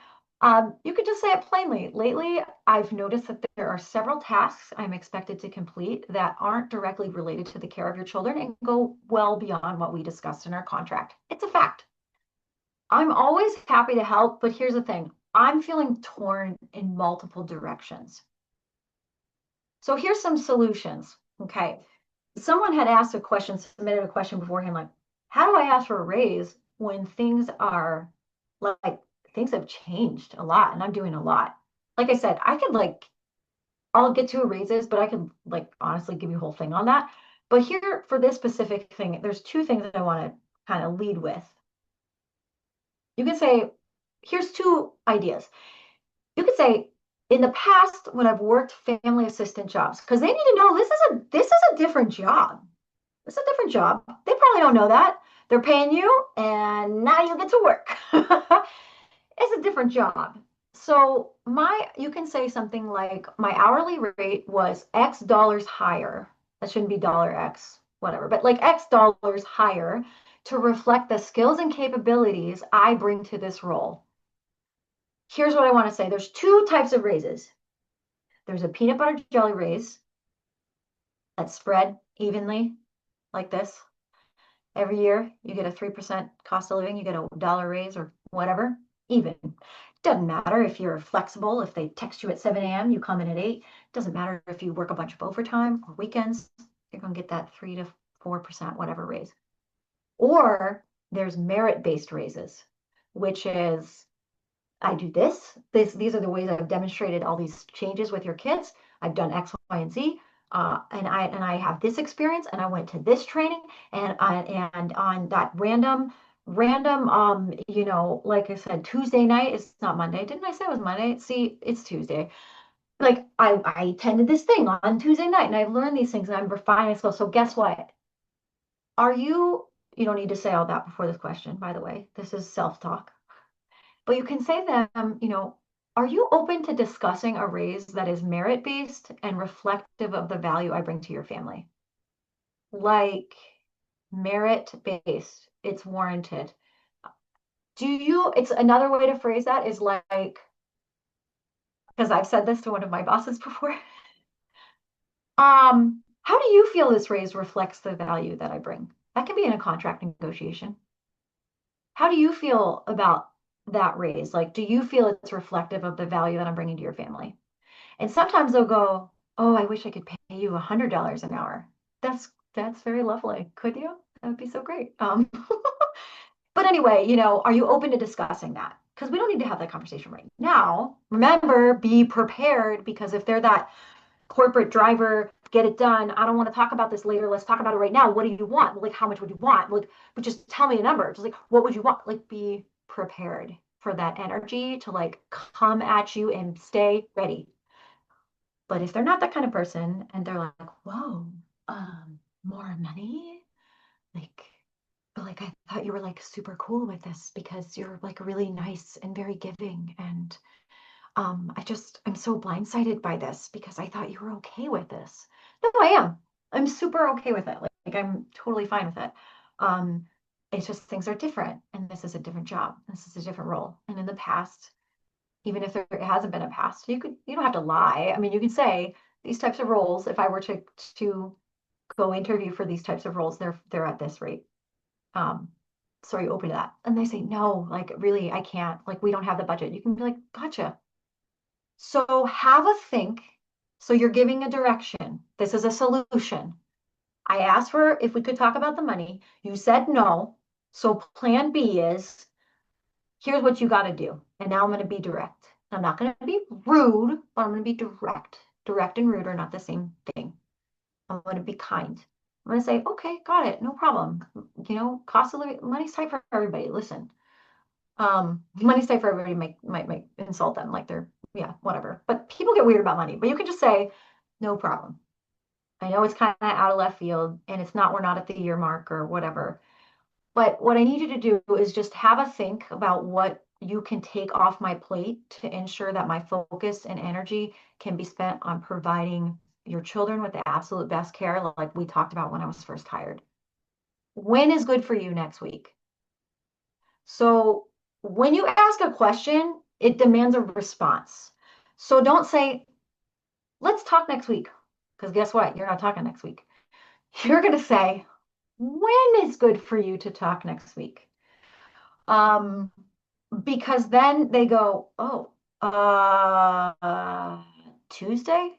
[SPEAKER 2] You could just say it plainly. Lately, I've noticed that there are several tasks I'm expected to complete that aren't directly related to the care of your children and go well beyond what we discussed in our contract. It's a fact. I'm always happy to help, but here's the thing. I'm feeling torn in multiple directions. So here's some solutions. Okay. Someone had asked a question, submitted a question beforehand, like, how do I ask for a raise when things are like things have changed a lot and I'm doing a lot? Like I said, I'll get to a raises, but I could honestly give you a whole thing on that. But here for this specific thing, there's two things that I want to kind of lead with. You can say, here's two ideas. You could say, in the past, when I've worked family assistant jobs, because they need to know this is a different job. It's a different job. They probably don't know that. They're paying you, and now you get to work. It's a different job. So you can say something like my hourly rate was X dollars higher. That shouldn't be dollar X, whatever, but like X dollars higher to reflect the skills and capabilities I bring to this role. Here's what I want to say. There's two types of raises. There's a peanut butter jelly raise that's spread evenly like this. Every year you get a 3% cost of living, you get a dollar raise or whatever, even. Doesn't matter if you're flexible, if they text you at 7 a.m., you come in at 8. Doesn't matter if you work a bunch of overtime or weekends, you're going to get that 3 to 4%, whatever raise. Or there's merit-based raises, which is I do these are the ways I've demonstrated all these changes with your kids. I've done X, Y, and Z. And I have this experience, and I went to this training, and on that random like I said, Tuesday night, it's not Monday. Didn't I say it was Monday? See, it's Tuesday. Like I attended this thing on Tuesday night, and I've learned these things, and I'm refining skills. So guess what? Are you don't need to say all that before this question, by the way. This is self-talk. But you can say to them, are you open to discussing a raise that is merit-based and reflective of the value I bring to your family? Like merit-based, it's warranted. It's another way to phrase that is like, because I've said this to one of my bosses before. How do you feel this raise reflects the value that I bring? That can be in a contract negotiation. How do you feel about that raise? Like, do you feel it's reflective of the value that I'm bringing to your family? And sometimes they'll go, "Oh, I wish I could pay you $100 an hour." That's very lovely. Could you? That would be so great. But anyway, are you open to discussing that? Because we don't need to have that conversation right now. Remember, be prepared because if they're that corporate driver, get it done. I don't want to talk about this later. Let's talk about it right now. What do you want? Like, how much would you want? Like, but just tell me a number. Just like, what would you want? Like, be prepared for that energy to like come at you and stay ready. But if they're not that kind of person and they're like, whoa, more money? Like, but like I thought you were like super cool with this because you're like really nice and very giving. And I'm so blindsided by this because I thought you were okay with this. No, I am. I'm super okay with it. Like I'm totally fine with it. Um, it's just things are different, and this is a different job. This is a different role. And in the past, even if there hasn't been a past, you don't have to lie. I mean, you can say these types of roles, if I were to go interview for these types of roles, they're at this rate. Um, so are you open to that? And they say, no, like really, I can't. Like we don't have the budget. You can be like, gotcha. So have a think. So you're giving a direction. This is a solution. I asked for if we could talk about the money. You said no. So plan B is here's what you got to do. And now I'm going to be direct. I'm not going to be rude, but I'm going to be direct. Direct and rude are not the same thing. I'm going to be kind. I'm going to say, okay, got it. No problem. Cost of living, money's tight for everybody. Listen, money's tight for everybody might insult them like they're, yeah, whatever. But people get weird about money. But you can just say, no problem. I know it's kind of out of left field and we're not at the year mark or whatever. But what I need you to do is just have a think about what you can take off my plate to ensure that my focus and energy can be spent on providing your children with the absolute best care, like we talked about when I was first hired. When is good for you next week? So when you ask a question, it demands a response. So don't say, let's talk next week, because guess what? You're not talking next week. You're going to say, when is good for you to talk next week? Because then they go, oh, Tuesday?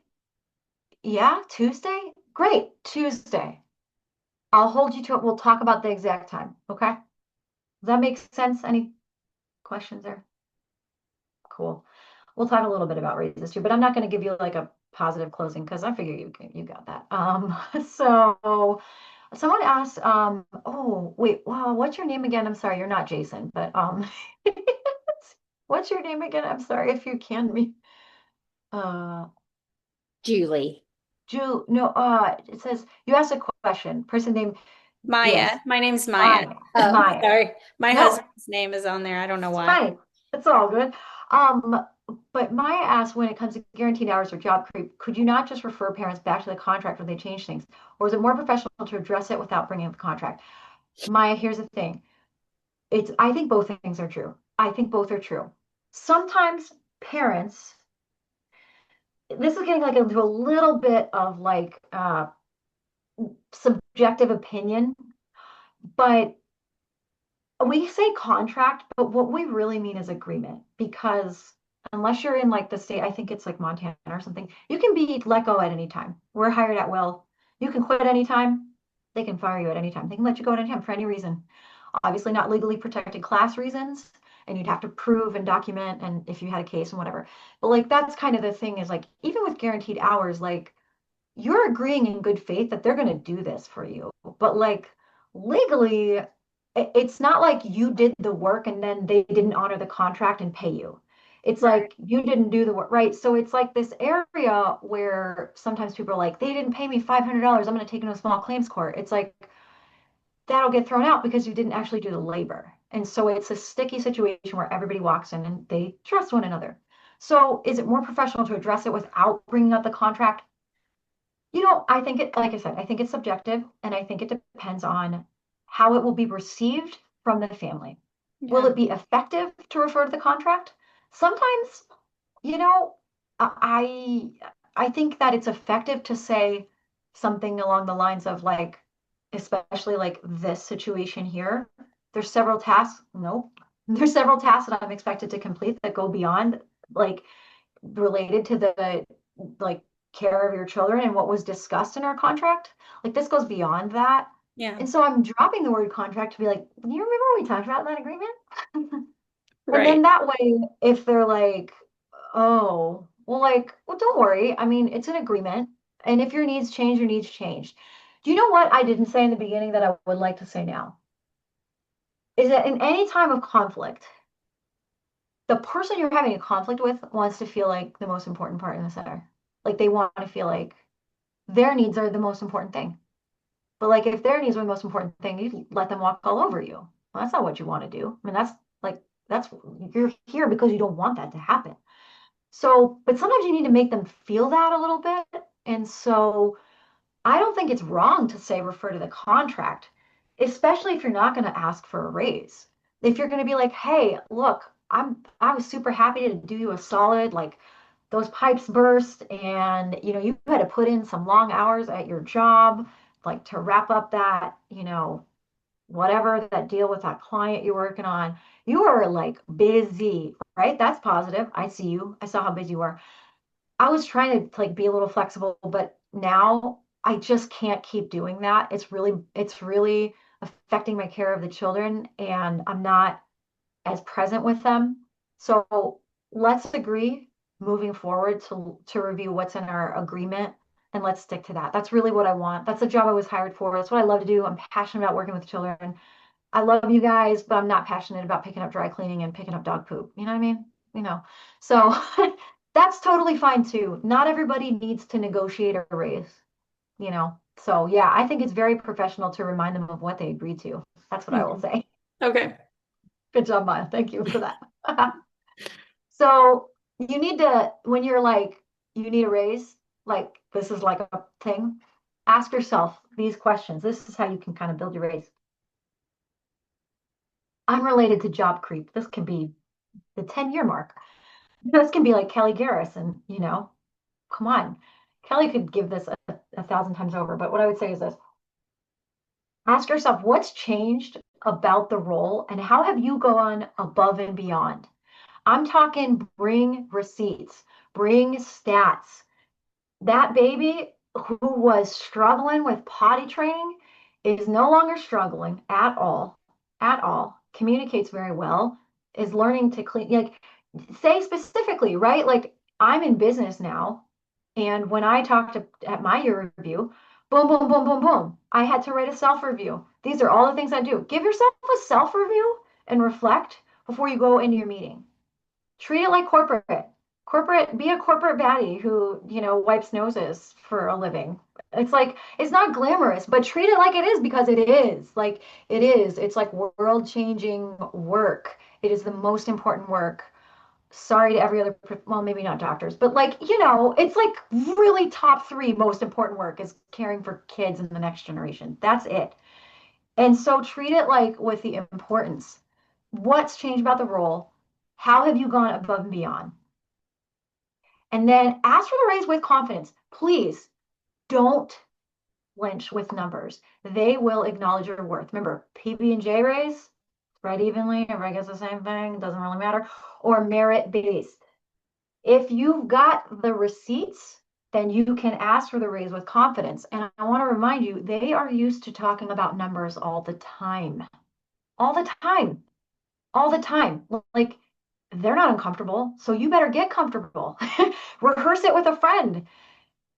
[SPEAKER 2] Yeah, Tuesday? Great, Tuesday. I'll hold you to it. We'll talk about the exact time. Okay? Does that make sense? Any questions there? Cool. We'll talk a little bit about raises too, but I'm not going to give you like a positive closing because I figure you got that. So someone asked, oh wait, wow, what's your name again? I'm sorry, you're not Jason, but what's your name again? I'm sorry if you can me. Uh,
[SPEAKER 3] Julie.
[SPEAKER 2] No, it says you asked a question. Person name
[SPEAKER 3] Maya.
[SPEAKER 2] is
[SPEAKER 3] My name's Maya.
[SPEAKER 2] Maya.
[SPEAKER 3] Sorry. My
[SPEAKER 2] No,
[SPEAKER 3] husband's name is on there. I don't know
[SPEAKER 2] it's
[SPEAKER 3] why.
[SPEAKER 2] fine. It's all good. but Maya asked, when it comes to guaranteed hours or job creep, could you not just refer parents back to the contract when they change things? Or is it more professional to address it without bringing up the contract? Maya, here's the thing. I think both things are true. I think both are true. Sometimes parents, this is getting like into a little bit of like subjective opinion, but we say contract, but what we really mean is agreement, because unless you're in like the state, I think it's like Montana or something, you can be let go at any time. We're hired at will. You can quit anytime. They can fire you at any time. They can let you go at any time for any reason. Obviously not legally protected class reasons, and you'd have to prove and document, and if you had a case and whatever. But like that's kind of the thing, is like even with guaranteed hours, like you're agreeing in good faith that they're going to do this for you. But like legally, it's not like you did the work and then they didn't honor the contract and pay you. It's
[SPEAKER 3] Right.
[SPEAKER 2] like you didn't do the work, right? So it's like this area where sometimes people are like, they didn't pay me $500. I'm going to take it to a small claims court. It's like that'll get thrown out because you didn't actually do the labor. And so it's a sticky situation where everybody walks in and they trust one another. So is it more professional to address it without bringing up the contract? I think it, like I said, I think it's subjective, and I think it depends on how it will be received from the family. Will
[SPEAKER 1] Yeah.
[SPEAKER 2] it be effective to refer to the contract? Sometimes, you know, I I think that it's effective to say something along the lines of like, especially like this situation here, there's several tasks. Nope. There's several tasks that I'm expected to complete that go beyond like related to the like care of your children and what was discussed in our contract. Like this goes beyond that.
[SPEAKER 1] Yeah.
[SPEAKER 2] And so I'm dropping the word contract to be like, do you remember what we talked about in that agreement? And
[SPEAKER 1] Right.
[SPEAKER 2] then that way, if they're like, oh, well, don't worry. I mean, it's an agreement. And if your needs change, your needs change. Do you know what I didn't say in the beginning that I would like to say now? Is that in any time of conflict, the person you're having a conflict with wants to feel like the most important part in the center. Like they want to feel like their needs are the most important thing. But like if their needs are the most important thing, you let them walk all over you. Well, that's not what you want to do. I mean, like that's you're here because you don't want that to happen. So, but sometimes you need to make them feel that a little bit. And so I don't think it's wrong to say refer to the contract, especially if you're not going to ask for a raise. If you're going to be like, hey, look, I was super happy to do you a solid, like those pipes burst and you had to put in some long hours at your job, like to wrap up that, whatever that deal with that client you're working on. You are like busy, right? That's positive. I see you. I saw how busy you were. I was trying to like be a little flexible, but now I just can't keep doing that. It's really affecting my care of the children, and I'm not as present with them. So let's agree moving forward to review what's in our agreement, and let's stick to that. That's really what I want. That's the job I was hired for. That's what I love to do. I'm passionate about working with children. I love you guys, but I'm not passionate about picking up dry cleaning and picking up dog poop. You know what I mean? So that's totally fine too. Not everybody needs to negotiate a raise. So yeah, I think it's very professional to remind them of what they agreed to. That's what I will
[SPEAKER 1] Mhm.
[SPEAKER 2] say.
[SPEAKER 1] Okay.
[SPEAKER 2] Good job, Maya. Thank you for that. So you need to, when you're like, you need a raise, like this is like a thing, ask yourself these questions. This is how you can kind of build your raise. Unrelated to job creep. This can be the 10-year mark. This can be like Kelly Garrison, come on. Kelly could give this a thousand times over, but what I would say is this. Ask yourself what's changed about the role and how have you gone above and beyond? I'm talking bring receipts, bring stats. That baby who was struggling with potty training is no longer struggling at all, communicates very well, is learning to clean, like say specifically, right? Like I'm in business now. And when I talked at my year review, boom, boom, boom, boom, boom, I had to write a self review. These are all the things I do. Give yourself a self review and reflect before you go into your meeting. Treat it like corporate. Be a corporate baddie who, wipes noses for a living. It's like, it's not glamorous, but treat it like it is because it is. Like, it is. It's like world changing work. It is the most important work. sorry to every other, well, maybe not doctors, but like, it's like really top three most important work is caring for kids in the next generation. That's it. And so treat it like with the importance. What's changed about the role? How have you gone above and beyond? And then ask for the raise with confidence. Please don't flinch with numbers. They will acknowledge your worth. Remember, PB&J raise, spread evenly, everybody gets the same thing, doesn't really matter, or merit based. If you've got the receipts, then you can ask for the raise with confidence. And I want to remind you, they are used to talking about numbers all the time. All the time. All the time. Like, they're not uncomfortable, so you better get comfortable. Rehearse it with a friend.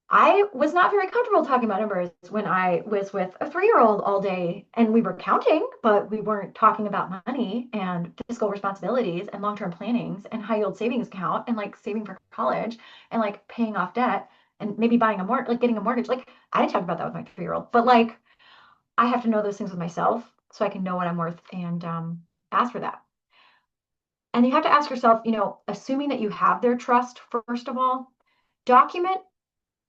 [SPEAKER 2] I was not very comfortable talking about numbers when I was with a 3-year-old all day and we were counting, but we weren't talking about money and fiscal responsibilities and long-term plannings and high yield savings account and like saving for college and like paying off debt and maybe buying a mortgage, like getting a mortgage. Like I didn't talk about that with my 3-year-old, but like I have to know those things with myself so I can know what I'm worth and ask for that. And you have to ask yourself, assuming that you have their trust, first of all, document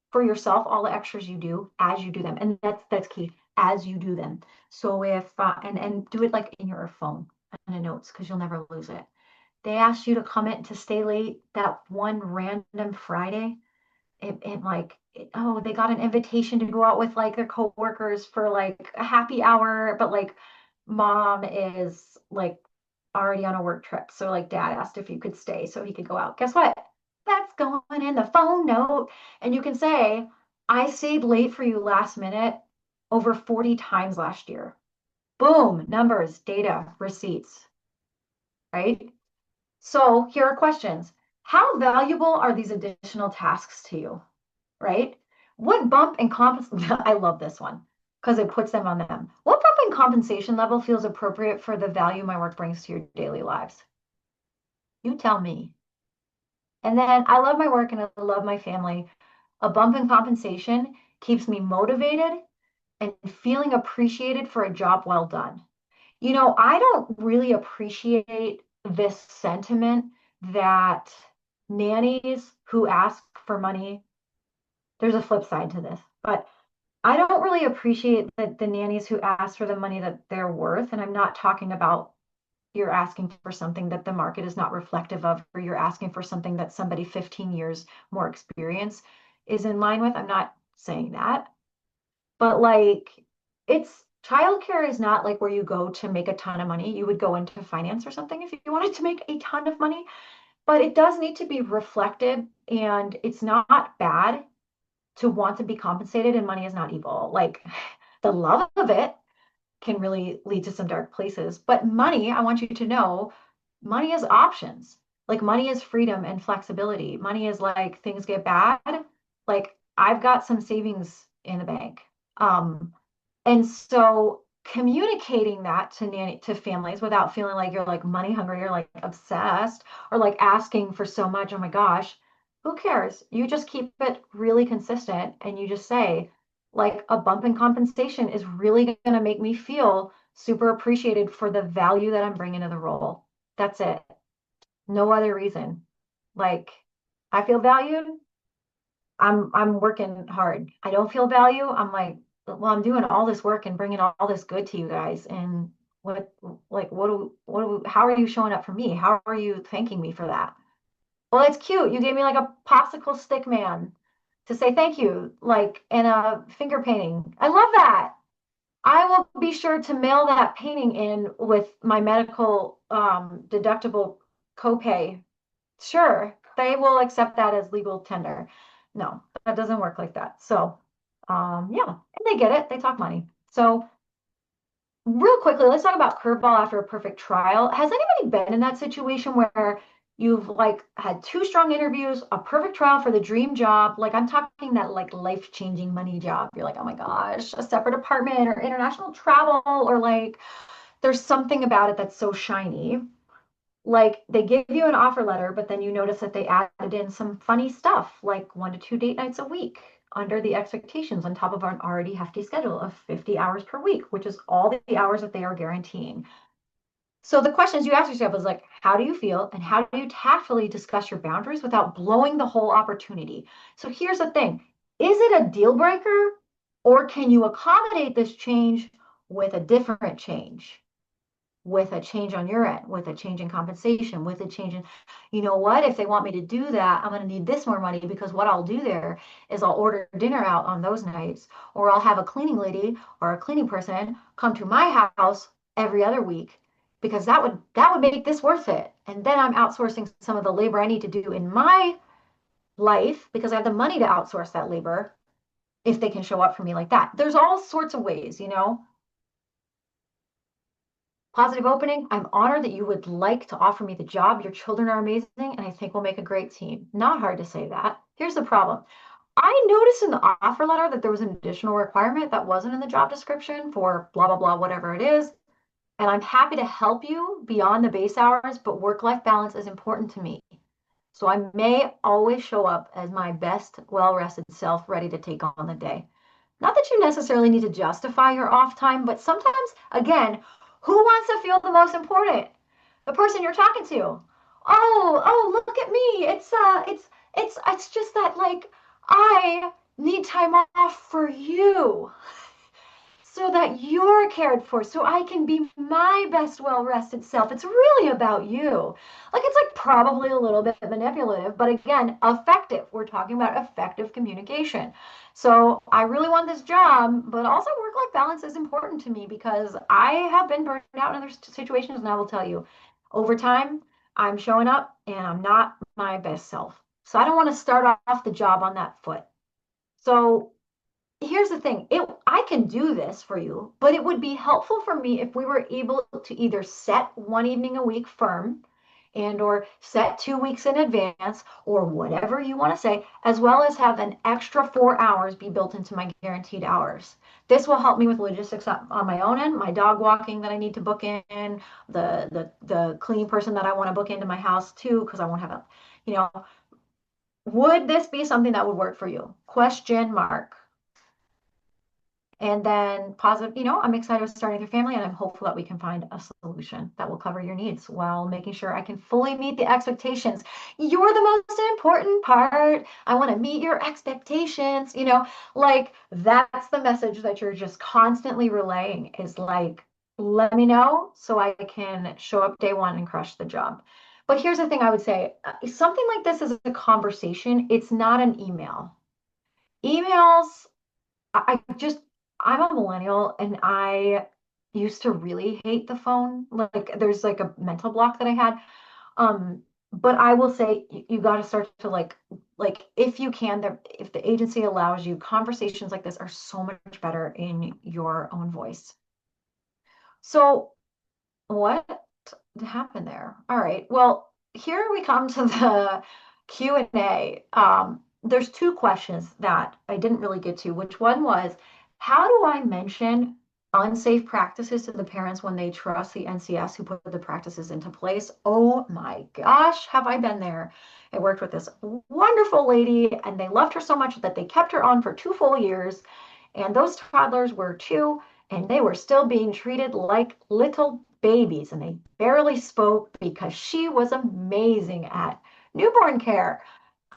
[SPEAKER 2] for yourself all the extras you do as you do them, and that's key, as you do them. So if and do it like in your phone and the notes because you'll never lose it. They asked you to come in to stay late that one random Friday. Oh, they got an invitation to go out with like their coworkers for like a happy hour, but like mom is like already on a work trip. So like dad asked if you could stay so he could go out. Guess what? That's going in the phone note. And you can say, I stayed late for you last minute over 40 times last year. Boom, numbers, data, receipts, right? So here are questions. How valuable are these additional tasks to you, right? What bump in I love this one because it puts them on them. What bump in compensation level feels appropriate for the value my work brings to your daily lives? You tell me. And then I love my work and I love my family. A bump in compensation keeps me motivated and feeling appreciated for a job well done. I don't really appreciate this sentiment that nannies who ask for money, there's a flip side to this, but I don't really appreciate that the nannies who ask for the money that they're worth. And I'm not talking about you're asking for something that the market is not reflective of, or you're asking for something that somebody 15 years more experience is in line with. I'm not saying that. But like, it's childcare is not like where you go to make a ton of money. You would go into finance or something if you wanted to make a ton of money, but it does need to be reflected, and it's not bad to want to be compensated, and money is not evil. Like the love of it can really lead to some dark places. But money, I want you to know, money is options. Like money is freedom and flexibility. Money is like things get bad. Like I've got some savings in the bank. And so communicating that to families without feeling like you're like money hungry or like obsessed or like asking for so much, oh my gosh, who cares? You just keep it really consistent and you just say, like, a bump in compensation is really going to make me feel super appreciated for the value that I'm bringing to the role. That's it. No other reason. Like, I feel valued. I'm working hard. I don't feel value. I'm like, well, I'm doing all this work and bringing all this good to you guys. And how are you showing up for me? How are you thanking me for that? Well, it's cute. You gave me like a popsicle stick man to say thank you, like in a finger painting. I love that. I will be sure to mail that painting in with my medical deductible copay. Sure, they will accept that as legal tender. No, that doesn't work like that. So, yeah, and they get it. They talk money. So, real quickly, let's talk about curveball after a perfect trial. Has anybody been in that situation where you've like had 2 strong interviews, a perfect trial for the dream job? Like I'm talking that like life-changing money job. You're like, oh my gosh, a separate apartment or international travel, or like there's something about it that's so shiny. Like they give you an offer letter, but then you notice that they added in some funny stuff, like 1 to 2 date nights a week under the expectations on top of an already hefty schedule of 50 hours per week, which is all the hours that they are guaranteeing. So the questions you ask yourself is like, how do you feel and how do you tactfully discuss your boundaries without blowing the whole opportunity? So here's the thing. Is it a deal breaker or can you accommodate this change with a different change? With a change on your end, with a change in compensation, with a change in, you know what, if they want me to do that, I'm going to need this more money because what I'll do there is I'll order dinner out on those nights, or I'll have a cleaning lady or a cleaning person come to my house every other week because that would make this worth it. And then I'm outsourcing some of the labor I need to do in my life because I have the money to outsource that labor if they can show up for me like that. There's all sorts of ways, you know. Positive opening. I'm honored that you would like to offer me the job. Your children are amazing, and I think we'll make a great team. Not hard to say that. Here's the problem. I noticed in the offer letter that there was an additional requirement that wasn't in the job description for blah, blah, blah, whatever it is. And I'm happy to help you beyond the base hours, but work-life balance is important to me. So I may always show up as my best, well-rested self, ready to take on the day. Not that you necessarily need to justify your off time, but sometimes, again, who wants to feel the most important? The person you're talking to. Oh, look at me. It's just that like I need time off for you so that you're cared for, so I can be my best well-rested self. It's really about you. Like it's like probably a little bit manipulative, but again, effective. We're talking about effective communication. So I really want this job, but also work-life balance is important to me because I have been burned out in other situations, and I will tell you, over time, I'm showing up and I'm not my best self. So I don't want to start off the job on that foot. So here's the thing, I can do this for you, but it would be helpful for me if we were able to either set one evening a week firm and or set 2 weeks in advance or whatever you want to say, as well as have an extra 4 hours be built into my guaranteed hours. This will help me with logistics on my own end, my dog walking that I need to book in, the cleaning person that I want to book into my house too, because I won't have a, you know, would this be something that would work for you? Question mark. And then positive, I'm excited with starting your family and I'm hopeful that we can find a solution that will cover your needs while making sure I can fully meet the expectations. You're the most important part. I want to meet your expectations, like that's the message that you're just constantly relaying is like, let me know so I can show up day one and crush the job. But here's the thing I would say, something like this is a conversation. It's not an email. Emails, I'm a millennial and I used to really hate the phone. Like there's like a mental block that I had. But I will say you got to start to like if you can, if the agency allows you, conversations like this are so much better in your own voice. So what happened there? All right. Well, here we come to the Q&A. There's two questions that I didn't really get to, which one was, how do I mention unsafe practices to the parents when they trust the NCS who put the practices into place? Oh my gosh, have I been there? I worked with this wonderful lady and they loved her so much that they kept her on for 2 full years. And those toddlers were 2 and they were still being treated like little babies and they barely spoke because she was amazing at newborn care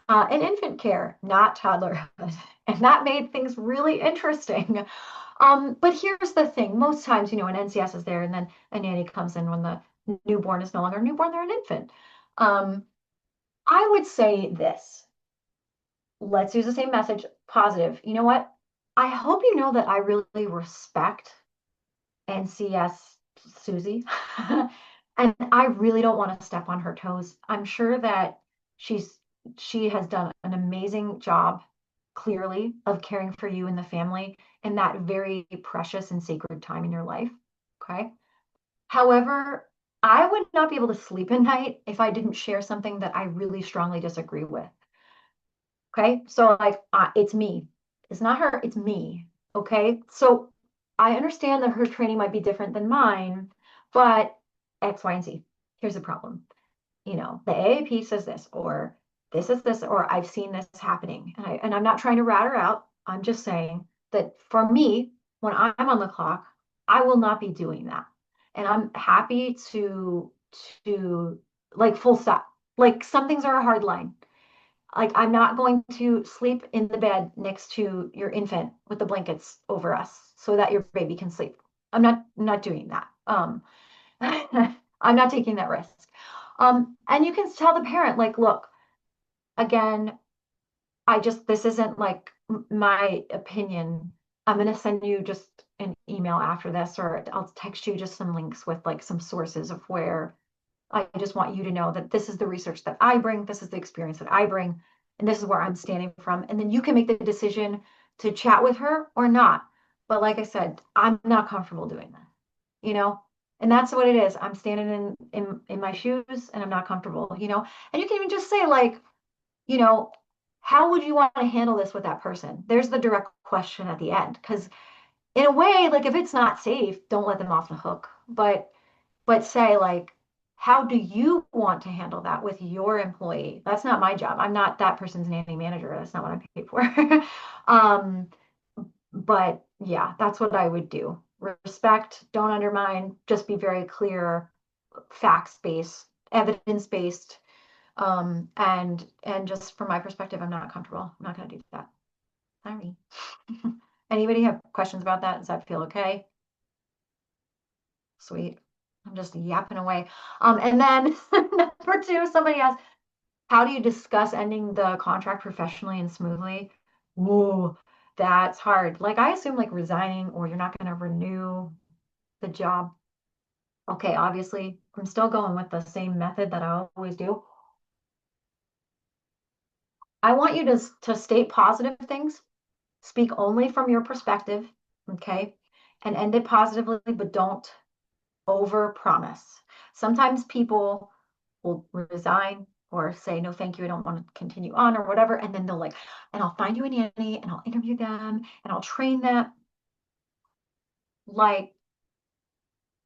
[SPEAKER 2] and infant care, not toddlerhood. And that made things really interesting. But here's the thing. Most times, an NCS is there and then a nanny comes in when the newborn is no longer newborn, they're an infant. I would say this. Let's use the same message, positive. You know what? I hope you know that I really respect NCS Susie. And I really don't want to step on her toes. I'm sure that she has done an amazing job, clearly, of caring for you and the family in that very precious and sacred time in your life. Okay. However, I would not be able to sleep at night if I didn't share something that I really strongly disagree with. Okay. So like, it's me. It's not her, it's me. Okay. So I understand that her training might be different than mine, but X, Y, and Z. Here's the problem. The AAP says this, or this is this, or I've seen this happening. And I'm not trying to rat her out. I'm just saying that for me, when I'm on the clock, I will not be doing that. and I'm happy to like full stop. Like some things are a hard line. Like I'm not going to sleep in the bed next to your infant with the blankets over us so that your baby can sleep. I'm not doing that. I'm not taking that risk. And you can tell the parent, like, look, again, this isn't like my opinion. I'm going to send you just an email after this, or I'll text you just some links with like some sources of where I just want you to know that this is the research that I bring, this is the experience that I bring, and this is where I'm standing from. And then you can make the decision to chat with her or not. But like I said, I'm not comfortable doing that, you know? And that's what it is. I'm standing in my shoes and I'm not comfortable, you know? And you can even just say, like, you know, how would you want to handle this with that person? There's the direct question at the end. Because in a way, like if it's not safe, don't let them off the hook. But say like, how do you want to handle that with your employee? That's not my job. I'm not that person's nanny manager. That's not what I'm paid for. um, but yeah, that's what I would do. Respect, don't undermine, just be very clear, facts-based, evidence-based. And just from my perspective, I'm not comfortable. I'm not gonna do that. Sorry. Anybody have questions about that? Does that feel okay? Sweet. I'm just yapping away. And then number two, somebody asked, how do you discuss ending the contract professionally and smoothly? Whoa, that's hard. Like I assume like resigning or you're not going to renew the job. Okay, obviously, I'm still going with the same method that I always do. I want you to state positive things, speak only from your perspective, okay? And end it positively, but don't over promise. Sometimes people will resign or say, no, thank you, I don't want to continue on or whatever. And then they'll like, and I'll find you a nanny and I'll interview them and I'll train them. Like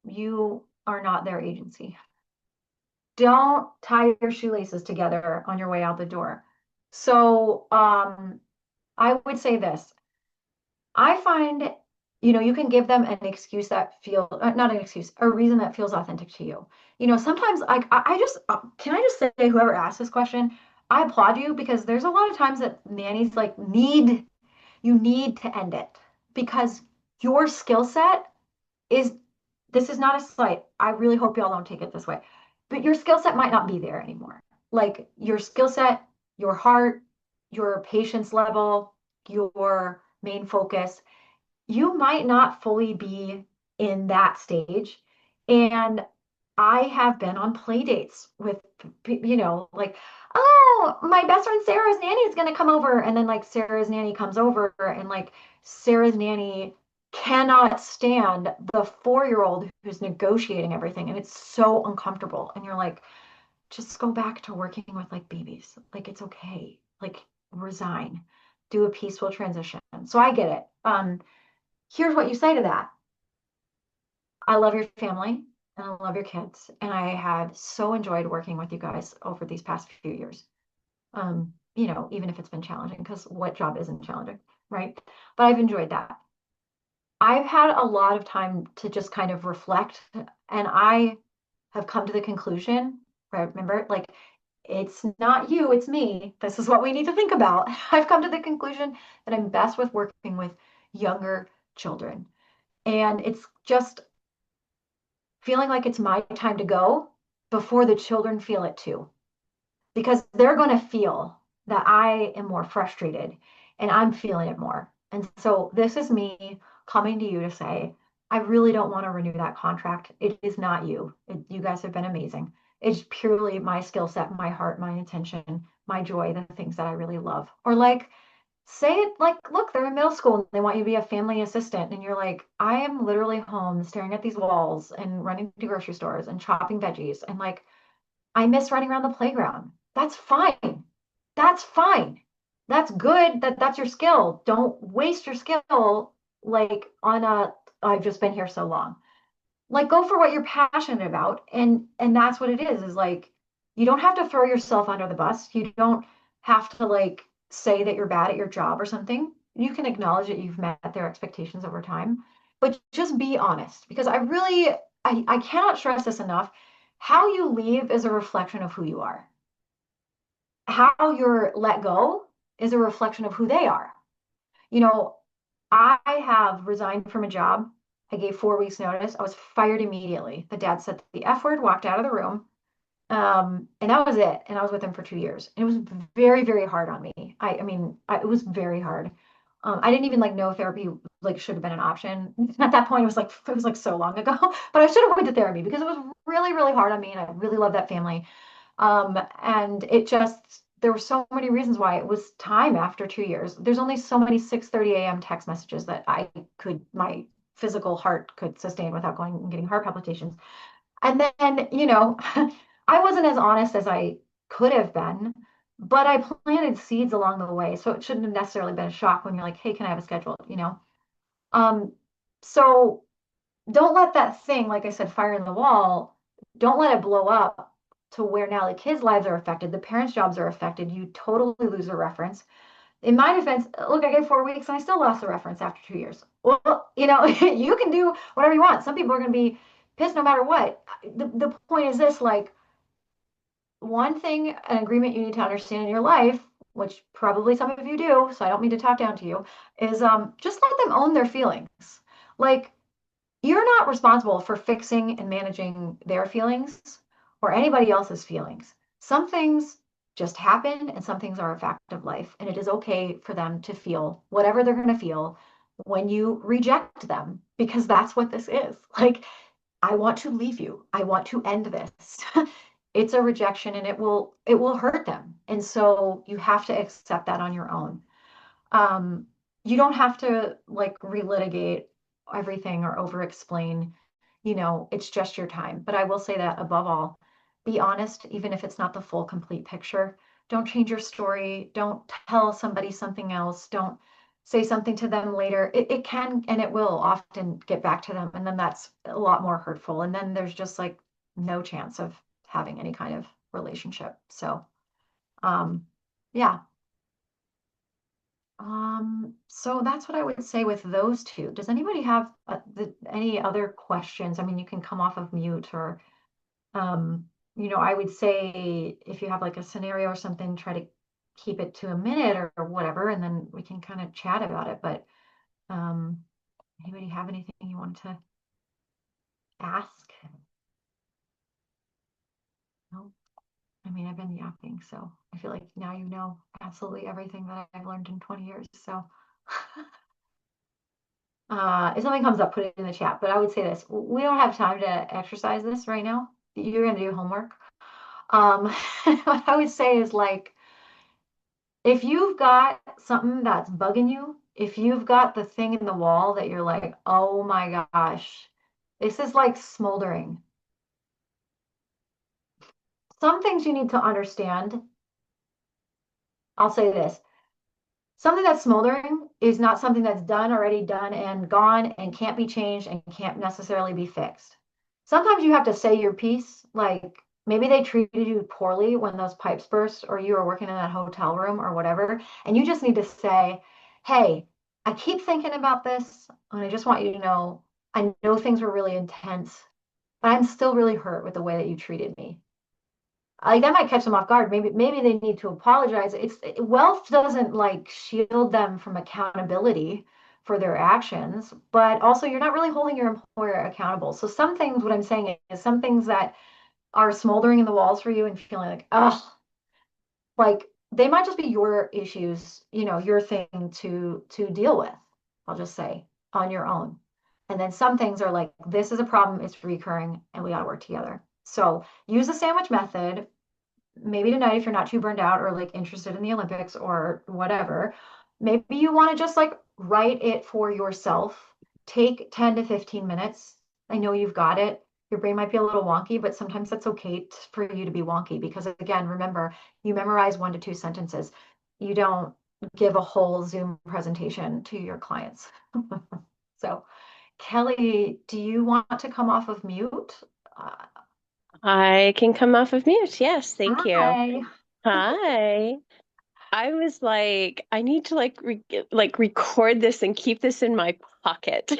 [SPEAKER 2] you are not their agency. Don't tie your shoelaces together on your way out the door. So I would say this. I find, you can give them an excuse that feel not an excuse, a reason that feels authentic to you. Sometimes like I just can I just say whoever asked this question, I applaud you because there's a lot of times that nannies like you need to end it because your skill set is this is not a slight. I really hope y'all don't take it this way, but your skill set might not be there anymore. Like your skill set, your heart, your patience level, your main focus you might not fully be in that stage. And I have been on play dates with, like, oh, my best friend Sarah's nanny is going to come over. And then, like, Sarah's nanny comes over, and, like, Sarah's nanny cannot stand the 4-year-old who's negotiating everything. And it's so uncomfortable. And you're like, just go back to working with, like, babies. Like, it's okay. Like, resign, do a peaceful transition. So I get it. Here's what you say to that. I love your family and I love your kids. And I have so enjoyed working with you guys over these past few years. Even if it's been challenging, because what job isn't challenging, right? But I've enjoyed that. I've had a lot of time to just kind of reflect, and I have come to the conclusion, right? Remember, like, it's not you, it's me. This is what we need to think about. I've come to the conclusion that I'm best with working with younger children. And it's just feeling like it's my time to go before the children feel it too. Because they're going to feel that I am more frustrated and I'm feeling it more. And so this is me coming to you to say, I really don't want to renew that contract. It is not you. You guys have been amazing. It's purely my skill set, my heart, my intention, my joy, the things that I really love. Or like, say it like, look, they're in middle school and they want you to be a family assistant. And you're like, I am literally home staring at these walls and running to grocery stores and chopping veggies. And like, I miss running around the playground. That's fine. That's fine. That's good. That's your skill. Don't waste your skill like on I've just been here so long. Like go for what you're passionate about. And that's what it is like you don't have to throw yourself under the bus. You don't have to like say that you're bad at your job or something. You can acknowledge that you've met their expectations over time, but just be honest because I really I cannot stress this enough. How you leave is a reflection of who you are. How you're let go is a reflection of who they are. You know, I have resigned from a job. I gave 4 weeks notice. I was fired immediately. The dad said the F word, walked out of the room. And that was it. And I was with him for 2 years. And it was very, very hard on me. It was very hard. I didn't even like know therapy like should have been an option. At that point, it was like so long ago. But I should have went to therapy because it was really, really hard on me, and I really loved that family. And it just there were so many reasons why it was time after 2 years. There's only so many 6:30 a.m. text messages that my physical heart could sustain without going and getting heart palpitations. And then, I wasn't as honest as I could have been, but I planted seeds along the way. So it shouldn't have necessarily been a shock when you're like, hey, can I have a schedule? Um, so don't let that thing, like I said, fire in the wall, don't let it blow up to where now the kids' lives are affected, the parents' jobs are affected, you totally lose a reference. In my defense, look, I gave 4 weeks and I still lost the reference after 2 years. Well, you can do whatever you want. Some people are going to be pissed no matter what. The point is this, like, one thing, an agreement you need to understand in your life, which probably some of you do, so I don't mean to talk down to you, is just let them own their feelings. Like, you're not responsible for fixing and managing their feelings or anybody else's feelings. Some things just happen and some things are a fact of life. And it is okay for them to feel whatever they're going to feel when you reject them, because that's what this is. Like, I want to leave you. I want to end this. It's a rejection and it will hurt them. And so you have to accept that on your own. Um, you don't have to like relitigate everything or over explain, it's just your time. But I will say that above all, be honest, even if it's not the full complete picture. Don't change your story. Don't tell somebody something else. Don't say something to them later. It can and it will often get back to them. And then that's a lot more hurtful. And then there's just like no chance of having any kind of relationship. So, yeah. So that's what I would say with those two. Does anybody have any other questions? I mean, you can come off of mute or, I would say if you have like a scenario or something, try to keep it to a minute or whatever, and then we can kind of chat about it. But um, anybody have anything you want to ask? No? I mean, I've been yapping, so I feel like now you know absolutely everything that I've learned in 20 years. So if something comes up, put it in the chat. But I would say this, we don't have time to exercise this right now. You're going to do homework. What I would say is like, if you've got something that's bugging you, if you've got the thing in the wall that you're like, oh my gosh, this is like smoldering. Some things you need to understand. I'll say this. Something that's smoldering is not something that's already done and gone and can't be changed and can't necessarily be fixed. Sometimes you have to say your piece, like maybe they treated you poorly when those pipes burst or you were working in that hotel room or whatever, and you just need to say, hey, I keep thinking about this, and I just want you to know, I know things were really intense, but I'm still really hurt with the way that you treated me. Like that might catch them off guard. Maybe they need to apologize. Wealth doesn't like shield them from accountability for their actions, but also you're not really holding your employer accountable. So some things, what I'm saying is some things that are smoldering in the walls for you and feeling like, oh, like they might just be your issues, your thing to deal with. I'll just say on your own. And then some things are like, this is a problem, it's recurring, and we got to work together. So use the sandwich method maybe tonight if you're not too burned out or like interested in the Olympics or whatever. Maybe you want to just like write it for yourself. Take 10 to 15 minutes. I know you've got it. Your brain might be a little wonky, but sometimes that's okay for you to be wonky because again, remember, you memorize 1 to 2 sentences. You don't give a whole Zoom presentation to your clients. So, Kelly, do you want to come off of mute? Uh,
[SPEAKER 3] I can come off of mute. Yes, thank you.
[SPEAKER 2] Hi.
[SPEAKER 3] Hi.
[SPEAKER 4] I was like, I need to like record this and keep this in my pocket.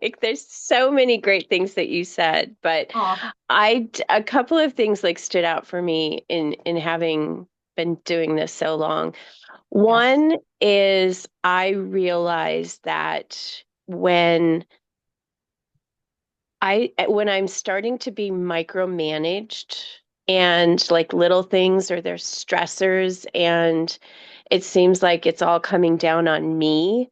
[SPEAKER 4] Like, there's so many great things that you said, but
[SPEAKER 2] Oh,
[SPEAKER 4] a couple of things like stood out for me in having been doing this so long.
[SPEAKER 2] yes.
[SPEAKER 4] One is I realized that when I'm starting to be micromanaged and like little things or there's stressors and it seems like it's all coming down on me,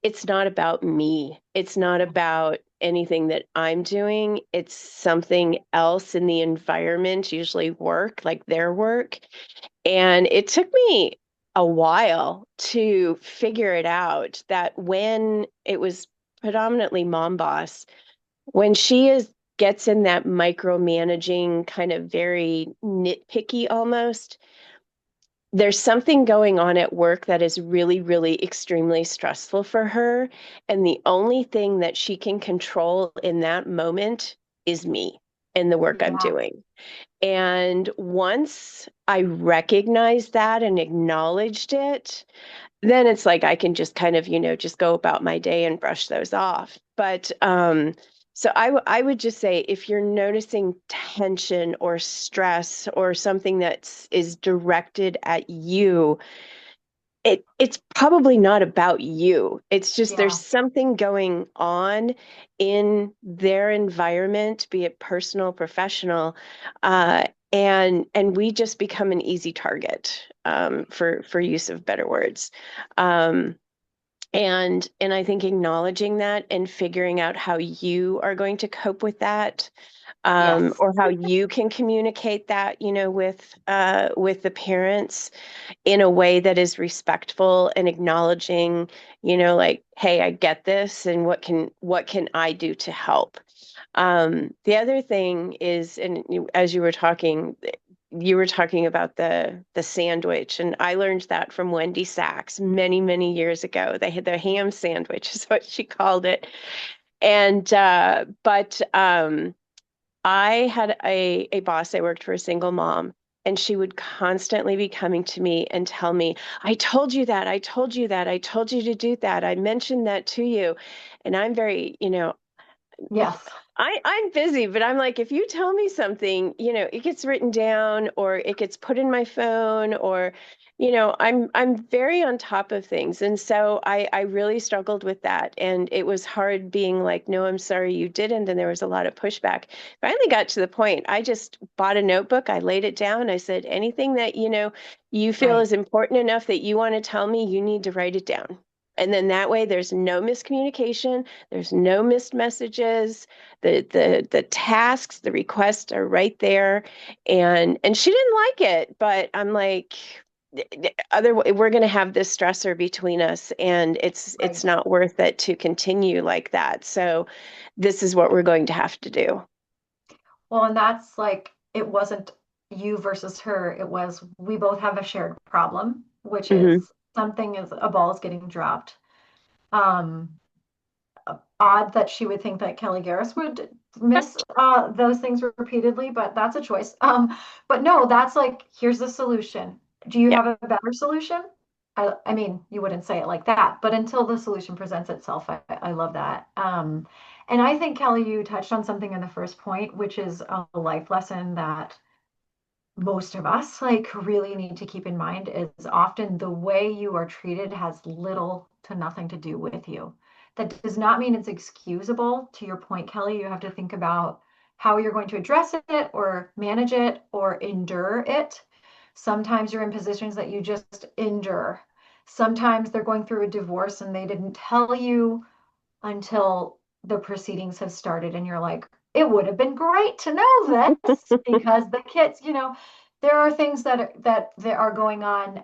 [SPEAKER 4] it's not about me. It's not about anything that I'm doing. It's something else in the environment, usually work, like their work. And it took me a while to figure it out that when it was predominantly mom boss, when she gets in that micromanaging kind of very nitpicky almost, there's something going on at work that is really, really extremely stressful for her. And the only thing that she can control in that moment is me and the work I'm
[SPEAKER 2] Yeah.
[SPEAKER 4] doing. And once I recognized that and acknowledged it, then it's like I can just kind of, just go about my day and brush those off. But so I would just say if you're noticing tension or stress or something that is directed at you, it's probably not about you. It's just there's
[SPEAKER 2] Yeah.
[SPEAKER 4] something going on in their environment, be it personal, professional, uh, and we just become an easy target, for use of better words. Um, and I think acknowledging that and figuring out how you are going to cope with that,
[SPEAKER 2] Yes.
[SPEAKER 4] or how you can communicate that, with the parents in a way that is respectful and acknowledging, like, hey, I get this, and what can I do to help? The other thing is, and as you were talking about the sandwich, and I learned that from Wendy Sachs many, many years ago. They had the ham sandwich, is what she called it. And but I had a boss. I worked for a single mom, and she would constantly be coming to me and tell me, I told you that, I told you that, I told you to do that, I mentioned that to you. And I'm very,
[SPEAKER 2] Yes.
[SPEAKER 4] I'm busy, but I'm like, if you tell me something, it gets written down or it gets put in my phone, or, I'm very on top of things. And so I really struggled with that. And it was hard being like, no, I'm sorry you didn't. And there was a lot of pushback. Finally got to the point, I just bought a notebook, I laid it down, I said, anything that, you feel
[SPEAKER 2] Right.
[SPEAKER 4] is important enough that you want to tell me, you need to write it down. And then that way there's no miscommunication, there's no missed messages, the tasks, the requests are right there. And she didn't like it, but I'm like, other we're going to have this stressor between us, and it's
[SPEAKER 2] Right.
[SPEAKER 4] not worth it to continue like that. So this is what we're going to have to do.
[SPEAKER 2] Well, and that's like, it wasn't you versus her. It was, we both have a shared problem, which is
[SPEAKER 4] Hmm.
[SPEAKER 2] something is a ball is getting dropped. Um, Odd that she would think that Kelly Garris would miss those things repeatedly, but that's a choice. But no, that's like, here's the solution. Do you
[SPEAKER 4] Yeah.
[SPEAKER 2] have a better solution? I mean, you wouldn't say it like that, but until the solution presents itself, I love that. And I think, Kelly, you touched on something in the first point, which is a life lesson that most of us like really need to keep in mind is often the way you are treated has little to nothing to do with you. That does not mean it's excusable. To your point, Kelly, you have to think about how you're going to address it or manage it or endure it. Sometimes you're in positions that you just endure. Sometimes they're going through a divorce and they didn't tell you until the proceedings have started, and you're like, it would have been great to know this because the kids, there are things that are going on,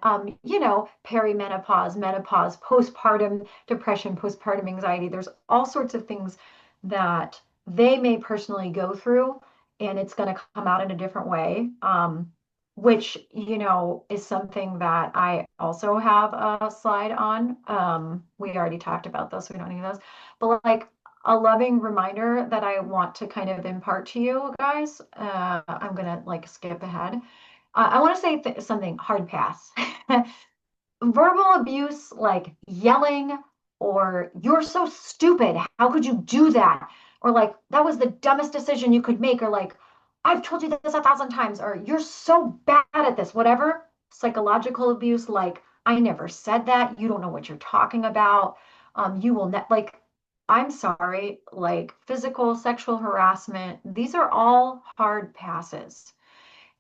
[SPEAKER 2] perimenopause, menopause, postpartum depression, postpartum anxiety. There's all sorts of things that they may personally go through, and it's going to come out in a different way. Which, is something that I also have a slide on. We already talked about those, so we don't need those. But like, a loving reminder that I want to kind of impart to you guys. I'm gonna like skip ahead. I want to say something hard pass. Verbal abuse, like yelling, or you're so stupid. How could you do that? Or like, that was the dumbest decision you could make. Or like, I've told you this 1,000 times. Or you're so bad at this, whatever. Psychological abuse, like, I never said that. You don't know what you're talking about. You will not, like, I'm sorry, like physical, sexual harassment, these are all hard passes.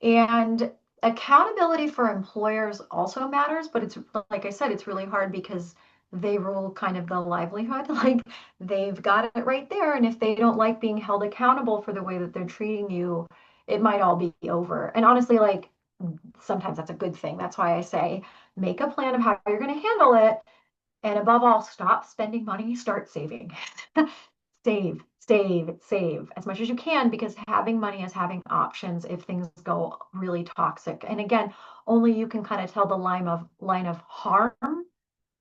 [SPEAKER 2] And accountability for employers also matters, but it's like I said, it's really hard because they rule kind of the livelihood. Like they've got it right there. And if they don't like being held accountable for the way that they're treating you, it might all be over. And honestly, like sometimes that's a good thing. That's why I say make a plan of how you're going to handle it. And above all, stop spending money, start saving. Save, save, save as much as you can because having money is having options if things go really toxic. And again, only you can kind of tell the line of harm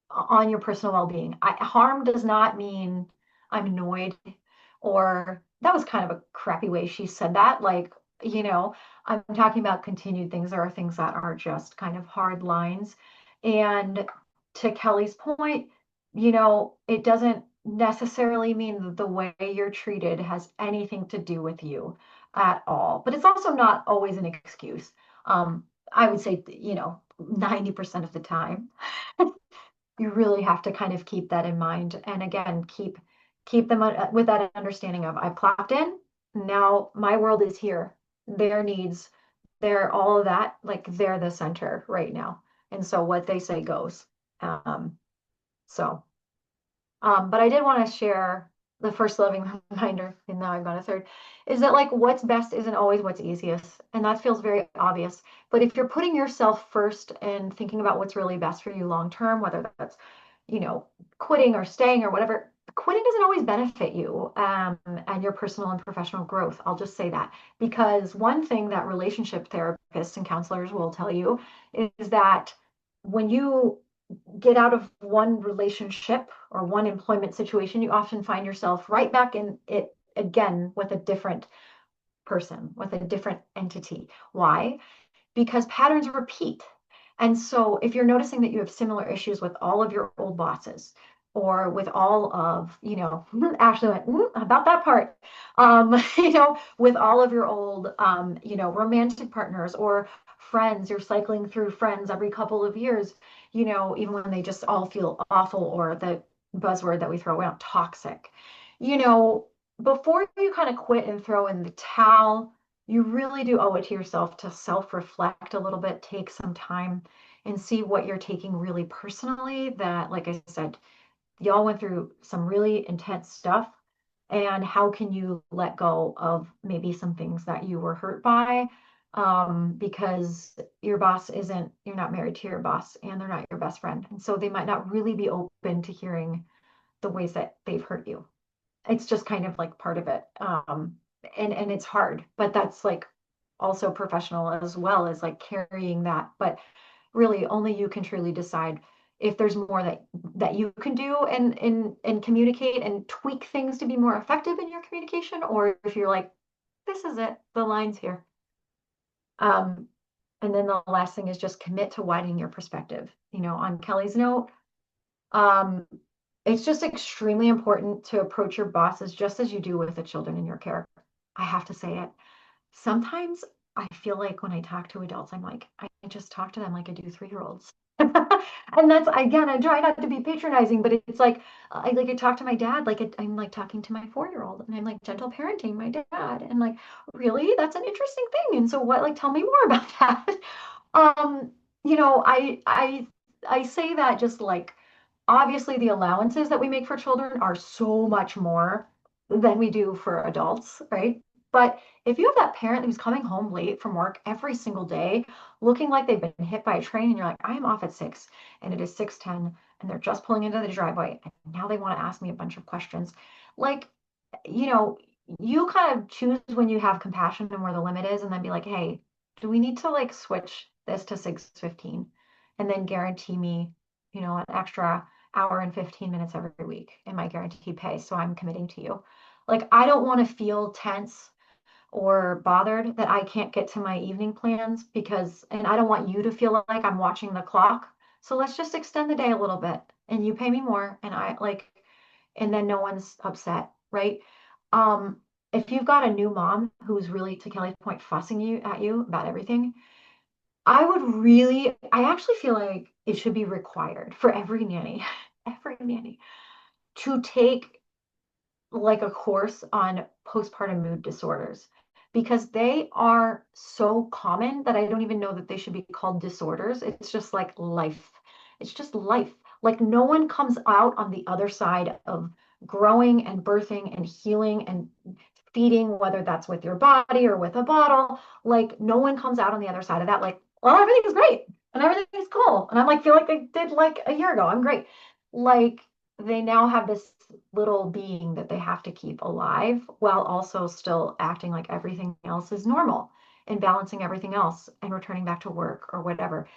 [SPEAKER 2] on your personal well-being. Harm does not mean I'm annoyed or that was kind of a crappy way she said that. Like, I'm talking about continued things. There are things that are just kind of hard lines. And to Kelly's point, it doesn't necessarily mean that the way you're treated has anything to do with you at all. But it's also not always an excuse. I would say, 90% of the time. You really have to kind of keep that in mind. And again, keep them with that understanding of I've clocked in. Now my world is here. Their needs, they're all of that, like they're the center right now. And so what they say goes. Um, so but I did want to share the first loving reminder, and now I've got a third, is that like what's best isn't always what's easiest. And that feels very obvious. But if you're putting yourself first and thinking about what's really best for you long term, whether that's, quitting or staying or whatever, quitting doesn't always benefit you and your personal and professional growth. I'll just say that. Because one thing that relationship therapists and counselors will tell you is that when you get out of one relationship or one employment situation, you often find yourself right back in it again with a different person, with a different entity. Why? Because patterns repeat. And so if you're noticing that you have similar issues with all of your old bosses or with all of, Ashley went about that part, with all of your old, romantic partners or friends, you're cycling through friends every couple of years, even when they just all feel awful or the buzzword that we throw around, toxic, you know, before you kind of quit and throw in the towel, you really do owe it to yourself to self-reflect a little bit, take some time and see what you're taking really personally. That, like I said, y'all went through some really intense stuff. And how can you let go of maybe some things that you were hurt by? Because your boss isn't, you're not married to your boss and they're not your best friend. And so they might not really be open to hearing the ways that they've hurt you. It's just kind of like part of it. And it's hard, but that's like also professional as well as like carrying that. But really only you can truly decide if there's more that you can do and communicate and tweak things to be more effective in your communication, or if you're like, this is it, the line's here. Um, and then the last thing is just commit to widening your perspective. On Kelly's note, um, it's just extremely important to approach your bosses just as you do with the children in your care. I have to say it. Sometimes I feel like when I talk to adults, I'm like, I just talk to them like I do 3-year-olds. And that's, again, I try not to be patronizing, but it's like, I talk to my dad, like I'm like talking to my 4-year-old and I'm like gentle parenting my dad. And like, really, that's an interesting thing. And so what, like, tell me more about that. Um, I say that just like, obviously the allowances that we make for children are so much more than we do for adults, right? But if you have that parent who's coming home late from work every single day, looking like they've been hit by a train, and you're like, I'm off at 6 and it is 6:10 and they're just pulling into the driveway and now they want to ask me a bunch of questions. Like, you know, you kind of choose when you have compassion and where the limit is, and then be like, hey, do we need to like switch this to 6:15 and then guarantee me, an extra hour and 15 minutes every week in my guaranteed pay. So I'm committing to you. Like, I don't want to feel tense or bothered that I can't get to my evening plans because, and I don't want you to feel like I'm watching the clock. So let's just extend the day a little bit and you pay me more and I like, and then no one's upset, right? Um, if you've got a new mom who's really, to Kelly's point, fussing you at you about everything, I actually feel like it should be required for every nanny, every nanny to take like a course on postpartum mood disorders because they are so common that I don't even know that they should be called disorders. It's just like life. It's just life. Like no one comes out on the other side of growing and birthing and healing and feeding, whether that's with your body or with a bottle. Like no one comes out on the other side of that like, well, everything is great and everything is cool. And I'm like, feel like I did like a year ago. I'm great. Like they now have this little being that they have to keep alive while also still acting like everything else is normal and balancing everything else and returning back to work or whatever.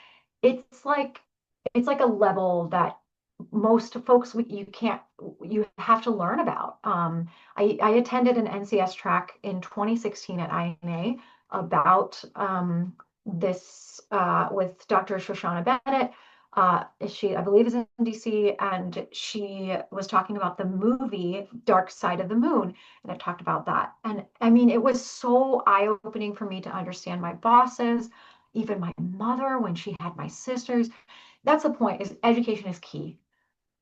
[SPEAKER 2] It's like it's like a level that most folks you can't you have to learn about. I attended an NCS track in 2016 at INA about this with Dr. Shoshana Bennett. She, I believe, is in DC, and she was talking about the movie Dark Side of the Moon, and it talked about that. And I mean, it was so eye-opening for me to understand my bosses, even my mother when she had my sisters. That's the point, is education is key.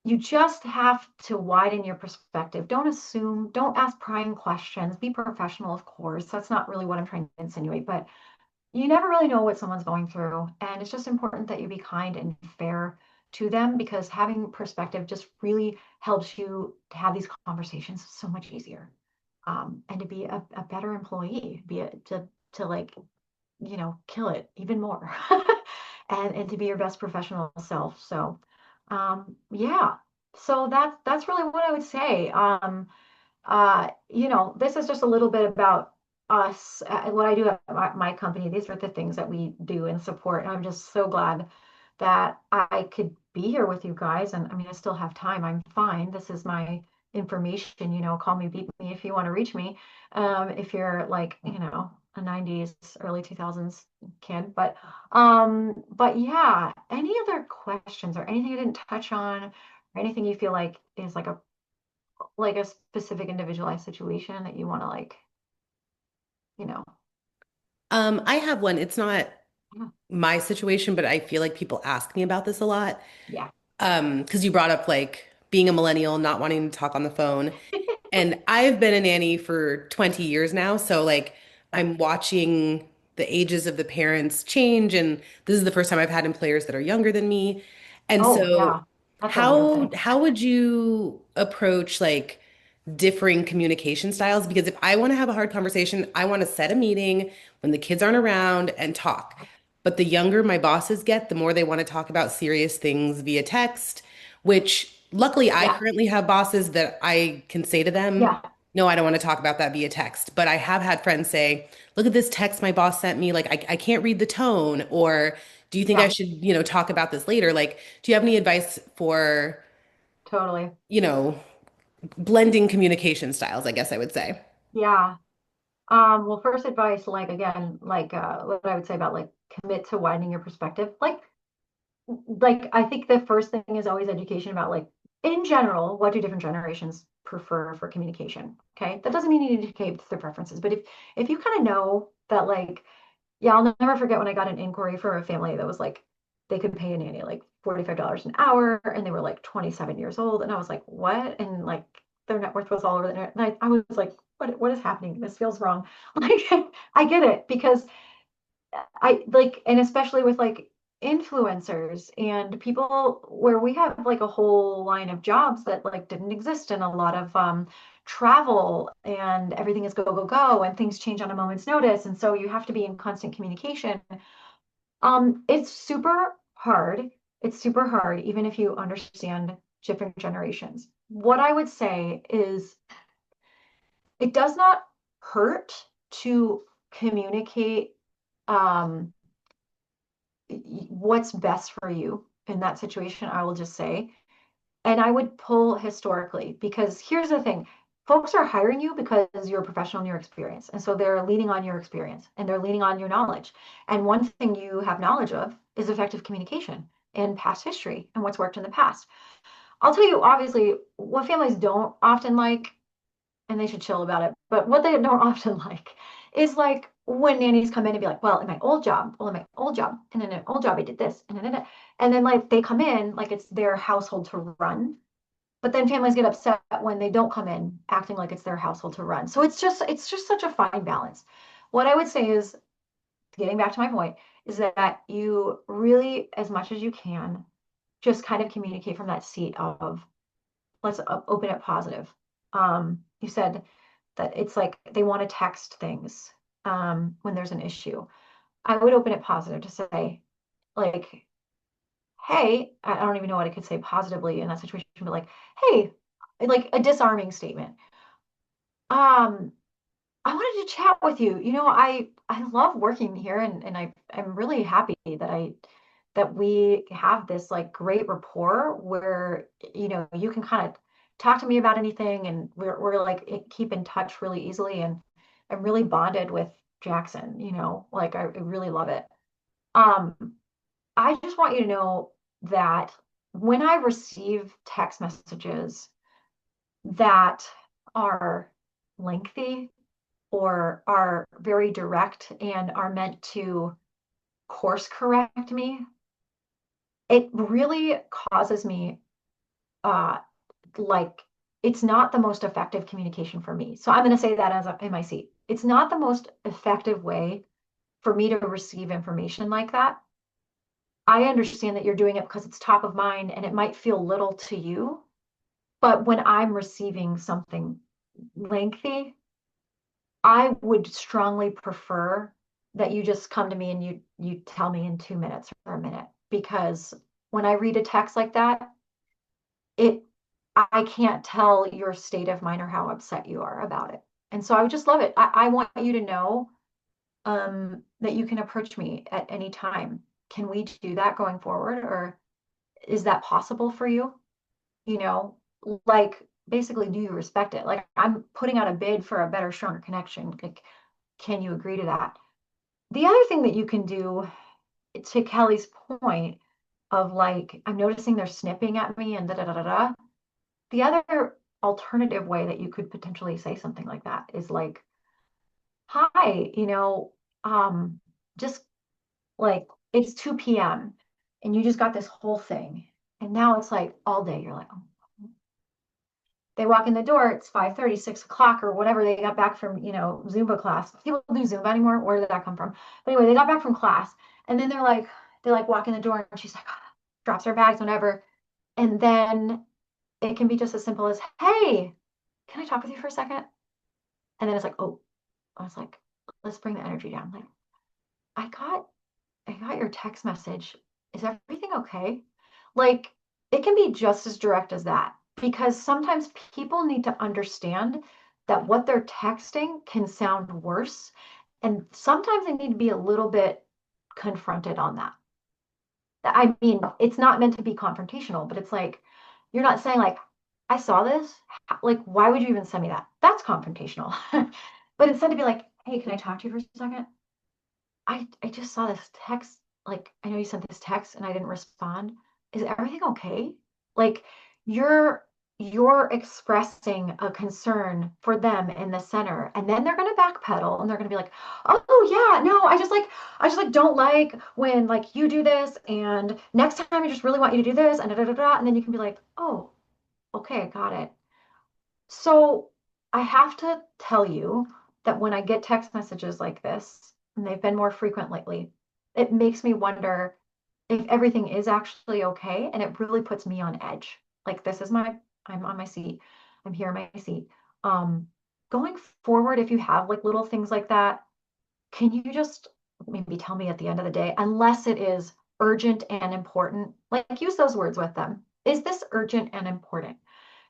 [SPEAKER 2] You just have to widen your perspective. Don't assume, don't ask prying questions. Be professional, of course. That's not really what I'm trying to insinuate, but you never really know what someone's going through. And it's just important that you be kind and fair to them because having perspective just really helps you to have these conversations so much easier. And to be a better employee, to like, kill it even more and to be your best professional self. So yeah. So that's really what I would say. This is just a little bit about us, what I do at my company. These are the things that we do and support. And I'm just so glad that I could be here with you guys. And I mean, I still have time. I'm fine. This is my information, call me, beat me if you want to reach me. If you're like, a 90s, early 2000s kid. But yeah, any other questions or anything I didn't touch on or anything you feel like is like a specific individualized situation that you want to you know,
[SPEAKER 1] I have one. It's not
[SPEAKER 2] yeah,
[SPEAKER 1] my situation, but I feel like people ask me about this a lot.
[SPEAKER 2] yeah.
[SPEAKER 1] Because you brought up like being a millennial, not wanting to talk on the phone. And I've been a nanny for 20 years now, so like I'm watching the ages of the parents change, and this is the first time I've had employers that are younger than me. And
[SPEAKER 2] Oh,
[SPEAKER 1] so
[SPEAKER 2] yeah. That's a weird
[SPEAKER 1] how
[SPEAKER 2] thing.
[SPEAKER 1] how would you approach like differing communication styles? Because if I want to have a hard conversation, I want to set a meeting when the kids aren't around and talk. But the younger my bosses get, the more they want to talk about serious things via text, which luckily I
[SPEAKER 2] Yeah,
[SPEAKER 1] currently have bosses that I can say to them,
[SPEAKER 2] yeah,
[SPEAKER 1] no, I don't want to talk about that via text. But I have had friends say, look at this text my boss sent me. Like, I can't read the tone. Or do you think I
[SPEAKER 2] yeah,
[SPEAKER 1] should, talk about this later? Like, do you have any advice for,
[SPEAKER 2] totally.
[SPEAKER 1] you know, blending communication styles, I guess I would say.
[SPEAKER 2] Yeah. Well, first advice, like again, like what I would say about like commit to widening your perspective. Like I think the first thing is always education about like in general, what do different generations prefer for communication? Okay. That doesn't mean you need to cater to their preferences, but if you kind of know that like, yeah, I'll never forget when I got an inquiry from a family that was like they could pay a nanny like $45 an hour and they were like 27 years old. And I was like, what? And like their net worth was all over the internet. And I was like, what is happening? This feels wrong. Like I get it because I like, and especially with like influencers and people where we have like a whole line of jobs that like didn't exist and a lot of travel and everything is go, go, go and things change on a moment's notice. And so you have to be in constant communication. It's super hard. It's super hard, even if you understand different generations. What I would say is it does not hurt to communicate um, what's best for you in that situation, I will just say. And I would pull historically because here's the thing folks are hiring you because you're a professional in your experience. And so they're leaning on your experience and they're leaning on your knowledge. And one thing you have knowledge of is effective communication and past history and what's worked in the past. I'll tell you, obviously, what families don't often like, and they should chill about it, but what they don't often like is like when nannies come in and be like, well, in my old job, and in an old job, I did this, and then like they come in like it's their household to run. But then families get upset when they don't come in acting like it's their household to run. So it's just such a fine balance. What I would say is, getting back to my point, is that you really, as much as you can, just kind of communicate from that seat of let's open it positive. You said that it's like they want to text things when there's an issue. I would open it positive to say, like, hey, I don't even know what I could say positively in that situation, but like, hey, like a disarming statement. Um, I wanted to chat with you. You know, I love working here and I'm really happy that we have this like great rapport where you know you can kind of talk to me about anything and we're like keep in touch really easily and I'm really bonded with Jackson, you know, like I really love it. Um, I just want you to know that when I receive text messages that are lengthy or are very direct and are meant to course correct me, it really causes me uh like it's not the most effective communication for me. So I'm going to say that as in my seat. It's not the most effective way for me to receive information like that. I understand that you're doing it because it's top of mind and it might feel little to you, but when I'm receiving something lengthy, I would strongly prefer that you just come to me and you tell me in 2 minutes or a minute because when I read a text like that, it I can't tell your state of mind or how upset you are about it. And so I would just love it. I want you to know that you can approach me at any time. Can we do that going forward, or is that possible for you? You know, like basically, do you respect it? Like I'm putting out a bid for a better, stronger connection. Like, can you agree to that? The other thing that you can do, to Kelly's point of like, I'm noticing they're snipping at me and da da da da da. The other alternative way that you could potentially say something like that is like, hi, you know, just like it's 2 p.m. and you just got this whole thing. And now it's like all day, you're like, oh. They walk in the door, it's 5:30, 6 o'clock, or whatever. They got back from, you know, Zumba class. People do Zumba anymore. Where did that come from? But anyway, they got back from class and then they like walk in the door and she's like, drops her bags, whatever. And then it can be just as simple as, hey, can I talk with you for a second? And then it's like, oh, I was like, let's bring the energy down. Like, I got your text message. Is everything okay? Like, it can be just as direct as that because sometimes people need to understand that what they're texting can sound worse. And sometimes they need to be a little bit confronted on that. I mean, it's not meant to be confrontational, but it's like, you're not saying like, I saw this. Like, why would you even send me that? That's confrontational. But instead to be like, hey, can I talk to you for a second? I just saw this text. Like, I know you sent this text and I didn't respond. Is everything okay? Like, you're you're expressing a concern for them in the center, and then they're gonna backpedal and they're gonna be like, oh yeah, no, I just like don't like when like you do this, and next time I just really want you to do this, and da da da da. And then you can be like, oh, okay, got it. So I have to tell you that when I get text messages like this, and they've been more frequent lately, it makes me wonder if everything is actually okay. And it really puts me on edge. Like I'm on my seat. I'm here in my seat. Um, Going forward, if you have like little things like that, can you just maybe tell me at the end of the day, unless it is urgent and important, like use those words with them. Is this urgent and important?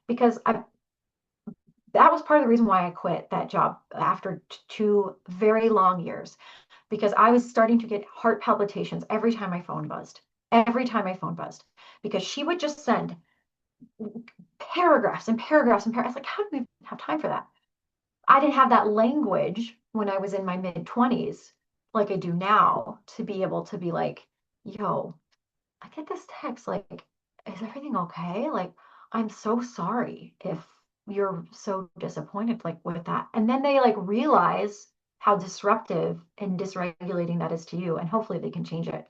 [SPEAKER 2] Because that was part of the reason why I quit that job after 2 very long years, because I was starting to get heart palpitations every time my phone buzzed, because she would just send paragraphs and paragraphs and paragraphs. Like, how do we have time for that? I didn't have that language when I was in my mid-20s like I do now to be able to be like, yo, I get this text, like, is everything okay? Like, I'm so sorry if you're so disappointed like with that. And then they like realize how disruptive and dysregulating that is to you, and hopefully they can change it.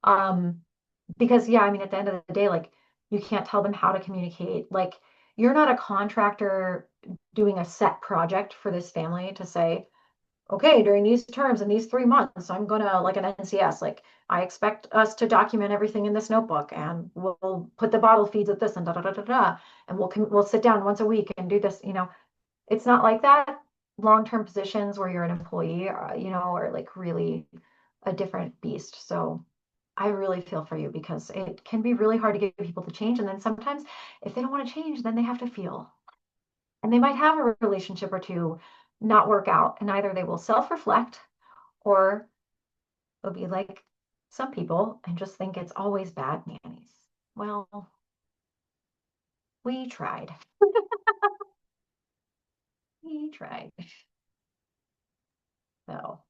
[SPEAKER 2] Um, because yeah, I mean, at the end of the day, like you can't tell them how to communicate. Like you're not a contractor doing a set project for this family to say, okay, during these terms in these 3 months, I'm gonna like an NCS, like I expect us to document everything in this notebook, and we'll put the bottle feeds at this and da da da da da, and we'll sit down once a week and do this. It's not like that. Long-term positions where you're an employee, are like really a different beast. So I really feel for you because it can be really hard to get people to change. And then sometimes if they don't want to change, then they have to feel. And they might have a relationship or two not work out. And either they will self-reflect or they'll be like some people and just think it's always bad nannies. Well, we tried. We tried. So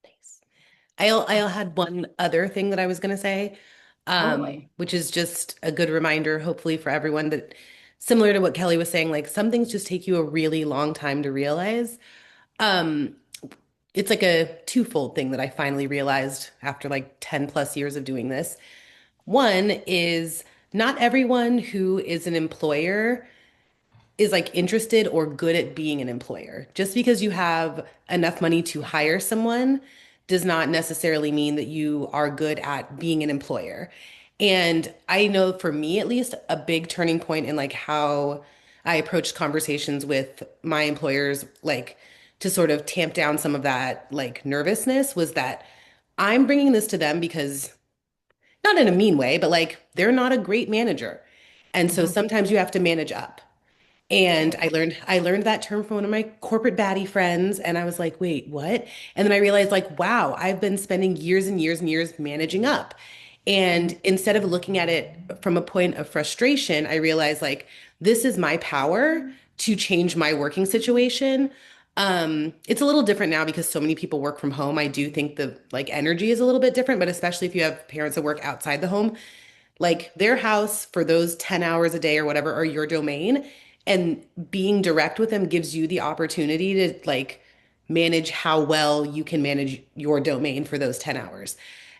[SPEAKER 1] Nice. I had one other thing that I was going to say,
[SPEAKER 2] totally.
[SPEAKER 1] which is just a good reminder, hopefully for everyone, that similar to what Kelly was saying, like some things just take you a really long time to realize. Um, it's like a twofold thing that I finally realized after like 10 plus years of doing this. One is not everyone who is an employer is like interested or good at being an employer. Just because you have enough money to hire someone does not necessarily mean that you are good at being an employer. And I know for me at least, a big turning point in like how I approached conversations with my employers, like to sort of tamp down some of that like nervousness, was that I'm bringing this to them because not in a mean way, but like they're not a great manager. And so
[SPEAKER 2] Mhm.
[SPEAKER 1] sometimes you have to manage up. And
[SPEAKER 2] Right.
[SPEAKER 1] I learned that term from one of my corporate baddie friends, and I was like, wait, what? And then I realized like, wow, I've been spending years and years and years managing up. And instead of looking at it from a point of frustration, I realized like this is my power to change my working situation. It's a little different now because so many people work from home. I do think the like energy is a little bit different, but especially if you have parents that work outside the home, like their house for those 10 hours a day or whatever are your domain. And being direct with them gives you the opportunity to like manage how well you can manage your domain for those 10 hours.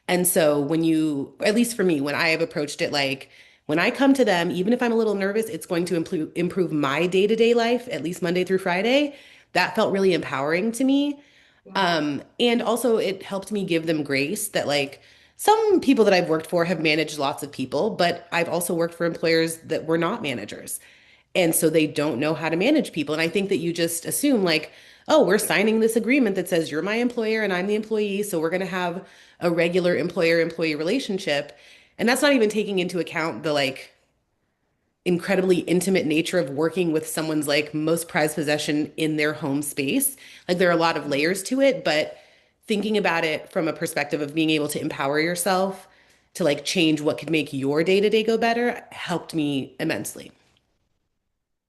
[SPEAKER 1] And so when you, at least for me, when I have approached it, like when I come to them, even if I'm a little nervous, it's going to improve my day-to-day life, at least Monday through Friday. That felt really empowering to me.
[SPEAKER 2] Yeah.
[SPEAKER 1] And also it helped me give them grace that like some people that I've worked for have managed lots of people, but I've also worked for employers that were not managers. And so they don't know how to manage people. And I think that you just assume like, oh, we're signing this agreement that says you're my employer and I'm the employee, so we're going to have a regular employer-employee relationship. And that's not even taking into account the like incredibly intimate nature of working with someone's like most prized possession in their home space. Like there are a lot of layers to it, but thinking about it from a perspective of being able to empower yourself to like change what could make your day to day go better helped me immensely.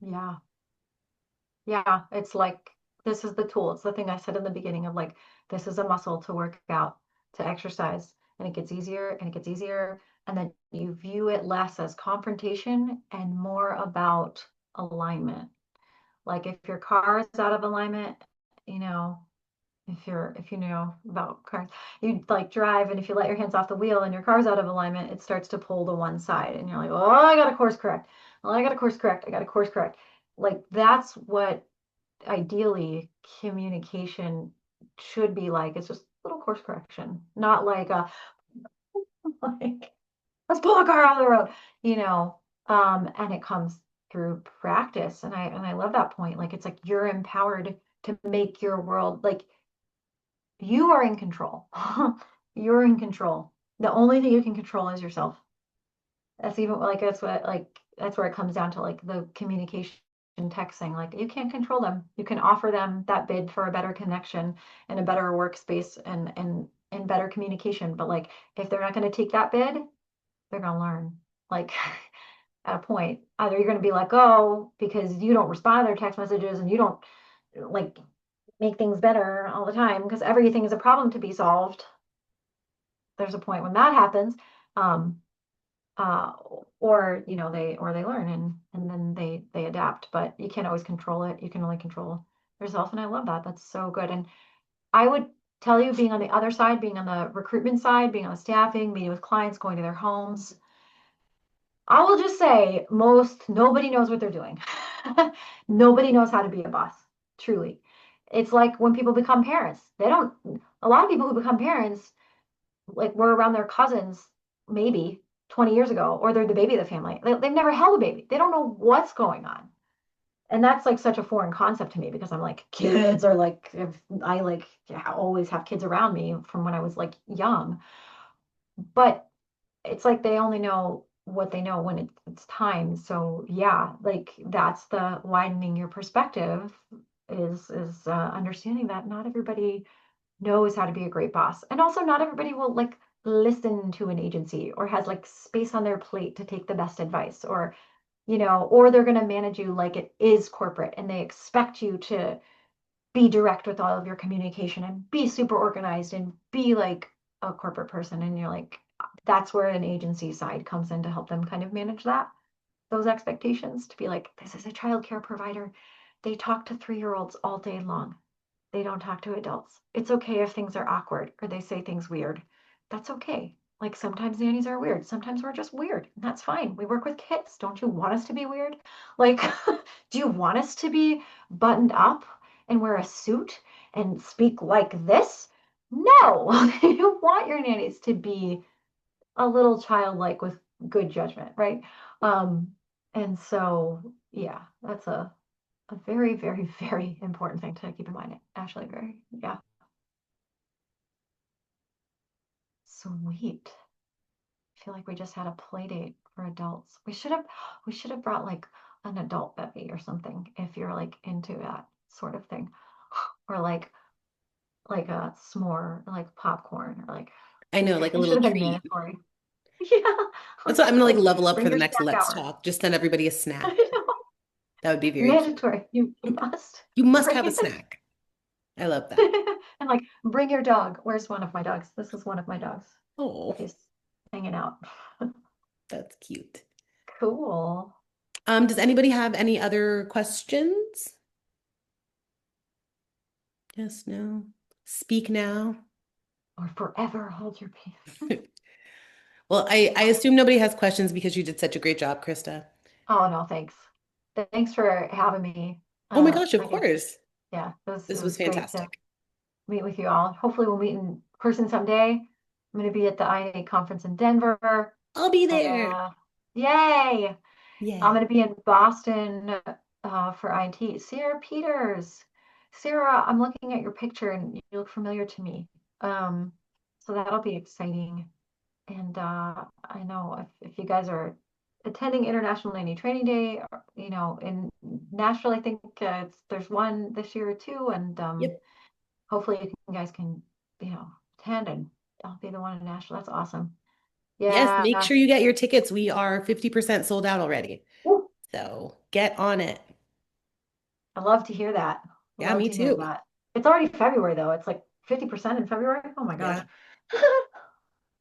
[SPEAKER 2] Yeah. Yeah. It's like this is the tool. It's the thing I said in the beginning of like this is a muscle to work out, to exercise, and it gets easier and it gets easier. And then you view it less as confrontation and more about alignment. Like if your car is out of alignment, you know, if you know about cars, you like drive, and if you let your hands off the wheel and your car's out of alignment, it starts to pull to one side, and you're like, oh, I got to course correct. Well, I got to course correct. I got to course correct. Like that's what ideally communication should be like. It's just a little course correction, not like a like let's pull a car out of the road, you know. And it comes through practice, and I love that point. Like it's like you're empowered to make your world like you are in control. You're in control. The only thing you can control is yourself. That's even like that's where it comes down to like the communication texting. Like you can't control them. You can offer them that bid for a better connection and a better workspace and better communication. But like if they're not going to take that bid, they're going to learn. like at a point. Either you're going to be let go because you don't respond to their text messages and you don't like make things better all the time because everything is a problem to be solved. There's a point when that happens. Um, uh, or they learn and then they adapt, but you can't always control it. You can only control yourself. And I love that. That's so good. And I would tell you, being on the other side, being on the recruitment side, being on the staffing, meeting with clients, going to their homes, I will just say nobody knows what they're doing. Nobody knows how to be a boss, truly. It's like when people become parents. A lot of people who become parents, like were around their cousins maybe 20 years ago, or they're the baby of the family. They've never held a baby. They don't know what's going on. And that's like such a foreign concept to me because I'm like, kids are like, if I like always have kids around me from when I was like young. But it's like they only know what they know when it's time. So yeah, like that's the widening your perspective is understanding that not everybody knows how to be a great boss. And also not everybody will like listen to an agency or has like space on their plate to take the best advice or they're going to manage you like it is corporate and they expect you to be direct with all of your communication and be super organized and be like a corporate person. And you're like, that's where an agency side comes in to help them kind of manage those expectations to be like, this is a childcare provider. They talk to 3-year-olds all day long. They don't talk to adults. It's okay if things are awkward or they say things weird. That's okay. Like sometimes nannies are weird. Sometimes we're just weird. And that's fine. We work with kids. Don't you want us to be weird? Like, do you want us to be buttoned up and wear a suit and speak like this? No. You want your nannies to be a little childlike with good judgment, right? And so, yeah, that's a very, very, very important thing to keep in mind, Ashley. Yeah. Sweet. I feel like we just had a play date for adults. We should have brought like an adult bevy or something if you're like into that sort of thing. Or like a s'more, like popcorn, or like
[SPEAKER 1] I know, like a
[SPEAKER 2] it should
[SPEAKER 1] little
[SPEAKER 2] have been
[SPEAKER 1] treat.
[SPEAKER 2] mandatory. Yeah.
[SPEAKER 1] That's what I'm gonna like
[SPEAKER 2] Like
[SPEAKER 1] level up
[SPEAKER 2] bring
[SPEAKER 1] for the
[SPEAKER 2] your
[SPEAKER 1] next
[SPEAKER 2] snack
[SPEAKER 1] Let's
[SPEAKER 2] hour.
[SPEAKER 1] Talk. Just send everybody a
[SPEAKER 2] I
[SPEAKER 1] snack.
[SPEAKER 2] know.
[SPEAKER 1] That would be very cute.
[SPEAKER 2] Mandatory. You must
[SPEAKER 1] You must
[SPEAKER 2] bring
[SPEAKER 1] have a
[SPEAKER 2] it.
[SPEAKER 1] snack. I love that.
[SPEAKER 2] And like, bring your dog. Where's one of my dogs? This is one of my dogs.
[SPEAKER 1] Oh,
[SPEAKER 2] He's hanging out.
[SPEAKER 1] that's cute.
[SPEAKER 2] Cool.
[SPEAKER 1] Does anybody have any other questions? Yes, no. Speak now.
[SPEAKER 2] Or forever hold your peace.
[SPEAKER 1] Well, I assume nobody has questions because you did such a great job, Krista.
[SPEAKER 2] Oh no, thanks. Thanks for having me.
[SPEAKER 1] Oh my gosh, of
[SPEAKER 2] Like
[SPEAKER 1] course.
[SPEAKER 2] yeah, it
[SPEAKER 1] This
[SPEAKER 2] was
[SPEAKER 1] was
[SPEAKER 2] great to
[SPEAKER 1] fantastic.
[SPEAKER 2] meet with you all. Hopefully we'll meet in person someday. I'm going to be at the INA conference in Denver.
[SPEAKER 1] I'll be there.
[SPEAKER 2] Yay! I'm
[SPEAKER 1] Yay.
[SPEAKER 2] going to be in Boston for INT. Sarah Peters. Sarah, I'm looking at your picture and you look familiar to me. So that'll be exciting. And I know if you guys are attending International Nanny Training Day, in Nashville, I think there's one this year too. And
[SPEAKER 1] Yep.
[SPEAKER 2] hopefully you guys can, attend and I'll be the one in Nashville. That's awesome.
[SPEAKER 1] Yes, make
[SPEAKER 2] Yeah.
[SPEAKER 1] sure you get your tickets. We are 50% sold out already.
[SPEAKER 2] Woo.
[SPEAKER 1] So get on it.
[SPEAKER 2] I love to hear that.
[SPEAKER 1] Yeah,
[SPEAKER 2] Love
[SPEAKER 1] me
[SPEAKER 2] to hear
[SPEAKER 1] too.
[SPEAKER 2] that. It's already February though. It's like 50% in February. Oh my gosh.
[SPEAKER 1] Yeah,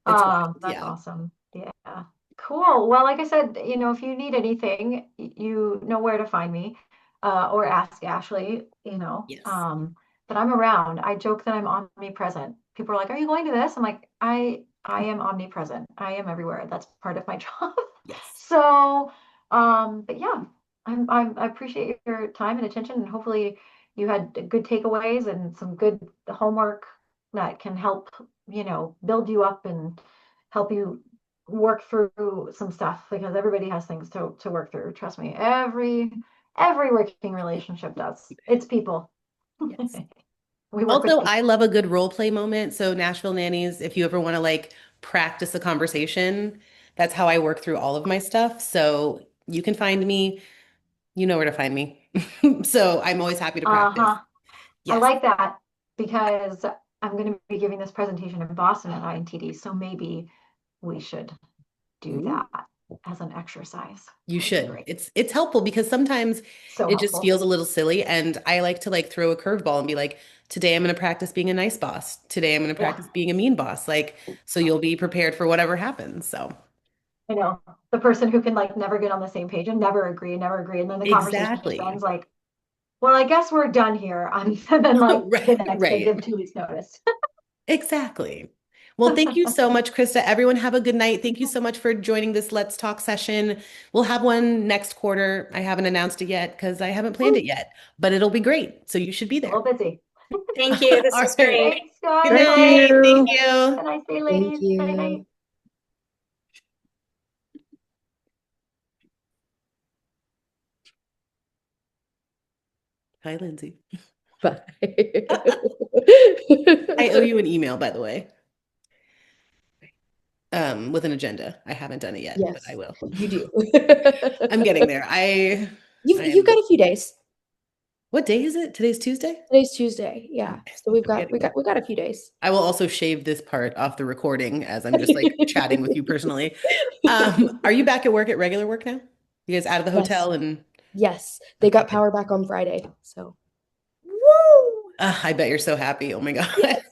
[SPEAKER 1] it's wild.
[SPEAKER 2] That's
[SPEAKER 1] Yeah.
[SPEAKER 2] awesome. Yeah. Cool. Well, like I said, if you need anything, you know where to find me, or ask Ashley,
[SPEAKER 1] Yes.
[SPEAKER 2] but I'm around. I joke that I'm omnipresent. People are like, "Are you going to this?" I'm like, I am omnipresent. I am everywhere. That's part of my job.
[SPEAKER 1] Yes.
[SPEAKER 2] So, but yeah, I appreciate your time and attention, and hopefully you had good takeaways and some good homework that can help, build you up and help you work through some stuff because everybody has things to work through. Trust me, every working relationship does. It's people.
[SPEAKER 1] Yes.
[SPEAKER 2] We work with
[SPEAKER 1] Also,
[SPEAKER 2] people.
[SPEAKER 1] I love a good role play moment. So Nashville Nannies, if you ever want to like practice a conversation, that's how I work through all of my stuff. So you can find me, you know where to find me. So I'm always happy to practice.
[SPEAKER 2] Uh-huh. I
[SPEAKER 1] Yes.
[SPEAKER 2] like that because I'm going to be giving this presentation in Boston at INTD, so maybe we should do
[SPEAKER 1] Ooh,
[SPEAKER 2] that. as an exercise.
[SPEAKER 1] You
[SPEAKER 2] Would be
[SPEAKER 1] should.
[SPEAKER 2] great.
[SPEAKER 1] It's helpful because sometimes
[SPEAKER 2] So
[SPEAKER 1] it just
[SPEAKER 2] helpful.
[SPEAKER 1] feels a little silly, and I like to like throw a curveball and be like, today I'm going to practice being a nice boss. Today I'm going to
[SPEAKER 2] Yeah.
[SPEAKER 1] practice being a mean boss. Like, so you'll be prepared for whatever happens. So
[SPEAKER 2] I know the person who can like never get on the same page and never agree, and then the conversation just
[SPEAKER 1] exactly.
[SPEAKER 2] ends like, well, I guess we're done here. And then like the
[SPEAKER 1] Right,
[SPEAKER 2] next day
[SPEAKER 1] right.
[SPEAKER 2] give 2 weeks notice.
[SPEAKER 1] Exactly. Well, thank you so much, Krista. Everyone have a good night. Thank you so much for joining this Let's Talk session. We'll have one next quarter. I haven't announced it yet because I haven't planned it yet, but it'll be great. So you should be
[SPEAKER 2] A little
[SPEAKER 1] there.
[SPEAKER 2] busy.
[SPEAKER 3] Thank you. This
[SPEAKER 1] All
[SPEAKER 3] was
[SPEAKER 1] right.
[SPEAKER 3] great.
[SPEAKER 2] Thanks, guys.
[SPEAKER 1] Good
[SPEAKER 4] Thank
[SPEAKER 1] night. Thank
[SPEAKER 4] you.
[SPEAKER 1] you.
[SPEAKER 2] Have a nice day,
[SPEAKER 5] Thank
[SPEAKER 2] ladies. Night, night.
[SPEAKER 5] you.
[SPEAKER 1] Hi, Lindsay.
[SPEAKER 5] Bye.
[SPEAKER 1] I owe you an email, by the way, with an agenda. I haven't done it yet, but I
[SPEAKER 5] Yes,
[SPEAKER 1] will.
[SPEAKER 5] you do.
[SPEAKER 1] I'm getting there. I
[SPEAKER 5] You've got
[SPEAKER 1] am.
[SPEAKER 5] a few days.
[SPEAKER 1] What day is it? Today's Tuesday?
[SPEAKER 5] Today's Tuesday. Yeah. So we've
[SPEAKER 1] I'm
[SPEAKER 5] got
[SPEAKER 1] getting there.
[SPEAKER 5] we got a few days.
[SPEAKER 1] I will also shave this part off the recording as I'm just like chatting with you personally. Are you back at work at regular work now? You guys out of the
[SPEAKER 5] Yes.
[SPEAKER 1] hotel and
[SPEAKER 5] Yes. They got
[SPEAKER 1] Okay.
[SPEAKER 5] power back on Friday. So
[SPEAKER 1] woo! I bet you're so happy. Oh my God.
[SPEAKER 5] yes.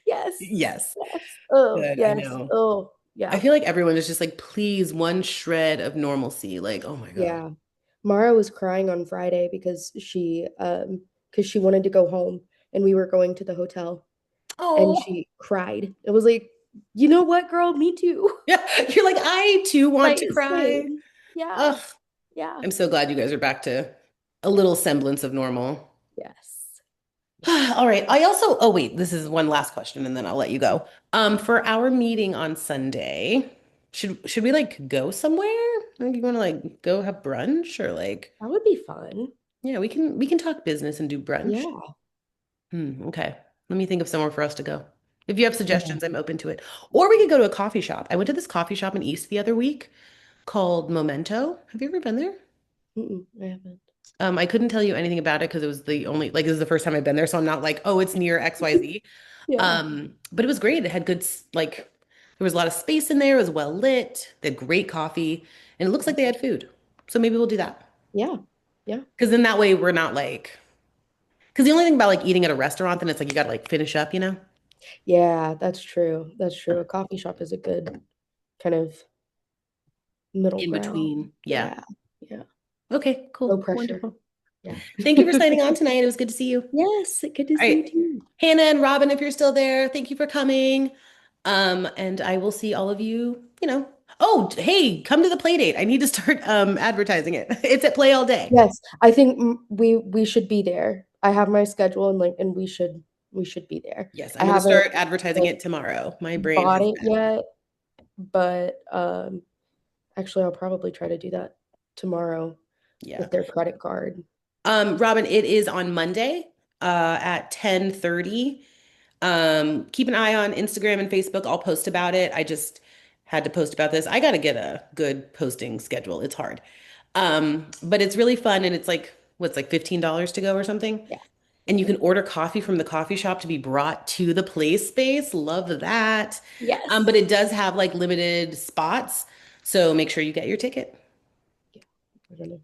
[SPEAKER 5] Yes.
[SPEAKER 1] Yes.
[SPEAKER 5] Yes. Oh,
[SPEAKER 1] Good. I
[SPEAKER 5] yes.
[SPEAKER 1] know.
[SPEAKER 5] Oh,
[SPEAKER 1] I
[SPEAKER 5] yeah.
[SPEAKER 1] feel like everyone is just like, please, one shred of normalcy. Like, oh my God.
[SPEAKER 5] Yeah. Mara was crying on Friday because she wanted to go home and we were going to the hotel and
[SPEAKER 1] Oh,
[SPEAKER 5] she cried. It was like, you know what, girl? Me too.
[SPEAKER 1] yeah. You're like, I too want
[SPEAKER 5] Like,
[SPEAKER 1] to cry.
[SPEAKER 5] same. Yeah.
[SPEAKER 1] Ugh.
[SPEAKER 5] Yeah.
[SPEAKER 1] I'm so glad you guys are back to a little semblance of normal.
[SPEAKER 5] Yes.
[SPEAKER 1] All right. I also, oh wait, this is one last question and then I'll let you go. For our meeting on Sunday, should we like go somewhere? Like you want to like go have brunch or like
[SPEAKER 5] That would be fun.
[SPEAKER 1] yeah, we can talk business and do brunch.
[SPEAKER 5] Yeah.
[SPEAKER 1] Okay. Let me think of somewhere for us to go. If you have
[SPEAKER 5] Yeah.
[SPEAKER 1] suggestions, I'm open to it. Or we could go to a coffee shop. I went to this coffee shop in East the other week called Memento. Have you ever been there?
[SPEAKER 5] I haven't.
[SPEAKER 1] I couldn't tell you anything about it because it was the only like this is the first time I've been there, so I'm not like, oh, it's near XYZ.
[SPEAKER 5] Yeah.
[SPEAKER 1] But it was great. It had good like there was a lot of space in there, it was well lit, they had great coffee, and it looks like they had food. So maybe we'll do that.
[SPEAKER 5] Yeah. Yeah.
[SPEAKER 1] Because then that way we're not like because the only thing about like eating at a restaurant, then it's like you gotta like finish up, you know?
[SPEAKER 5] Yeah, that's true. That's true. A coffee shop is a good kind of middle
[SPEAKER 1] In
[SPEAKER 5] ground.
[SPEAKER 1] between. Yeah.
[SPEAKER 5] Yeah.
[SPEAKER 1] Okay,
[SPEAKER 5] Low
[SPEAKER 1] cool.
[SPEAKER 5] pressure.
[SPEAKER 1] Wonderful.
[SPEAKER 5] Yeah.
[SPEAKER 1] Thank you for signing on tonight. It was good to see you.
[SPEAKER 5] Yes, good to
[SPEAKER 1] All
[SPEAKER 5] see you
[SPEAKER 1] right.
[SPEAKER 5] too.
[SPEAKER 1] Hannah and Robin, if you're still there, thank you for coming. And I will see all of you, Oh, hey, come to the play date. I need to start advertising it. It's at Play All Day.
[SPEAKER 5] Yes, I think we should be there. I have my schedule and we should be there.
[SPEAKER 1] Yes,
[SPEAKER 5] I
[SPEAKER 1] I'm gonna
[SPEAKER 5] haven't
[SPEAKER 1] start advertising
[SPEAKER 5] like
[SPEAKER 1] it tomorrow. My brain
[SPEAKER 5] bought
[SPEAKER 1] has
[SPEAKER 5] it
[SPEAKER 1] been.
[SPEAKER 5] yet, but actually I'll probably try to do that tomorrow
[SPEAKER 1] Yeah.
[SPEAKER 5] with their credit card.
[SPEAKER 1] Robin, it is on Monday at 10:30. Keep an eye on Instagram and Facebook. I'll post about it. I just had to post about this. I got to get a good posting schedule. It's hard. But it's really fun and it's like what's like $15 to go or something.
[SPEAKER 5] Yeah.
[SPEAKER 1] And you can order coffee from the coffee shop to be brought to the play space. Love that.
[SPEAKER 5] Yes.
[SPEAKER 1] But it does have like limited spots. So make sure you get your ticket.
[SPEAKER 5] I don't know.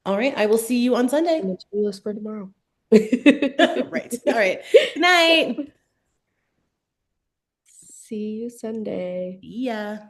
[SPEAKER 1] All right. I will see you on Sunday.
[SPEAKER 5] And it's list for tomorrow.
[SPEAKER 1] Right. All right. Good night.
[SPEAKER 5] See you Sunday.
[SPEAKER 1] Yeah.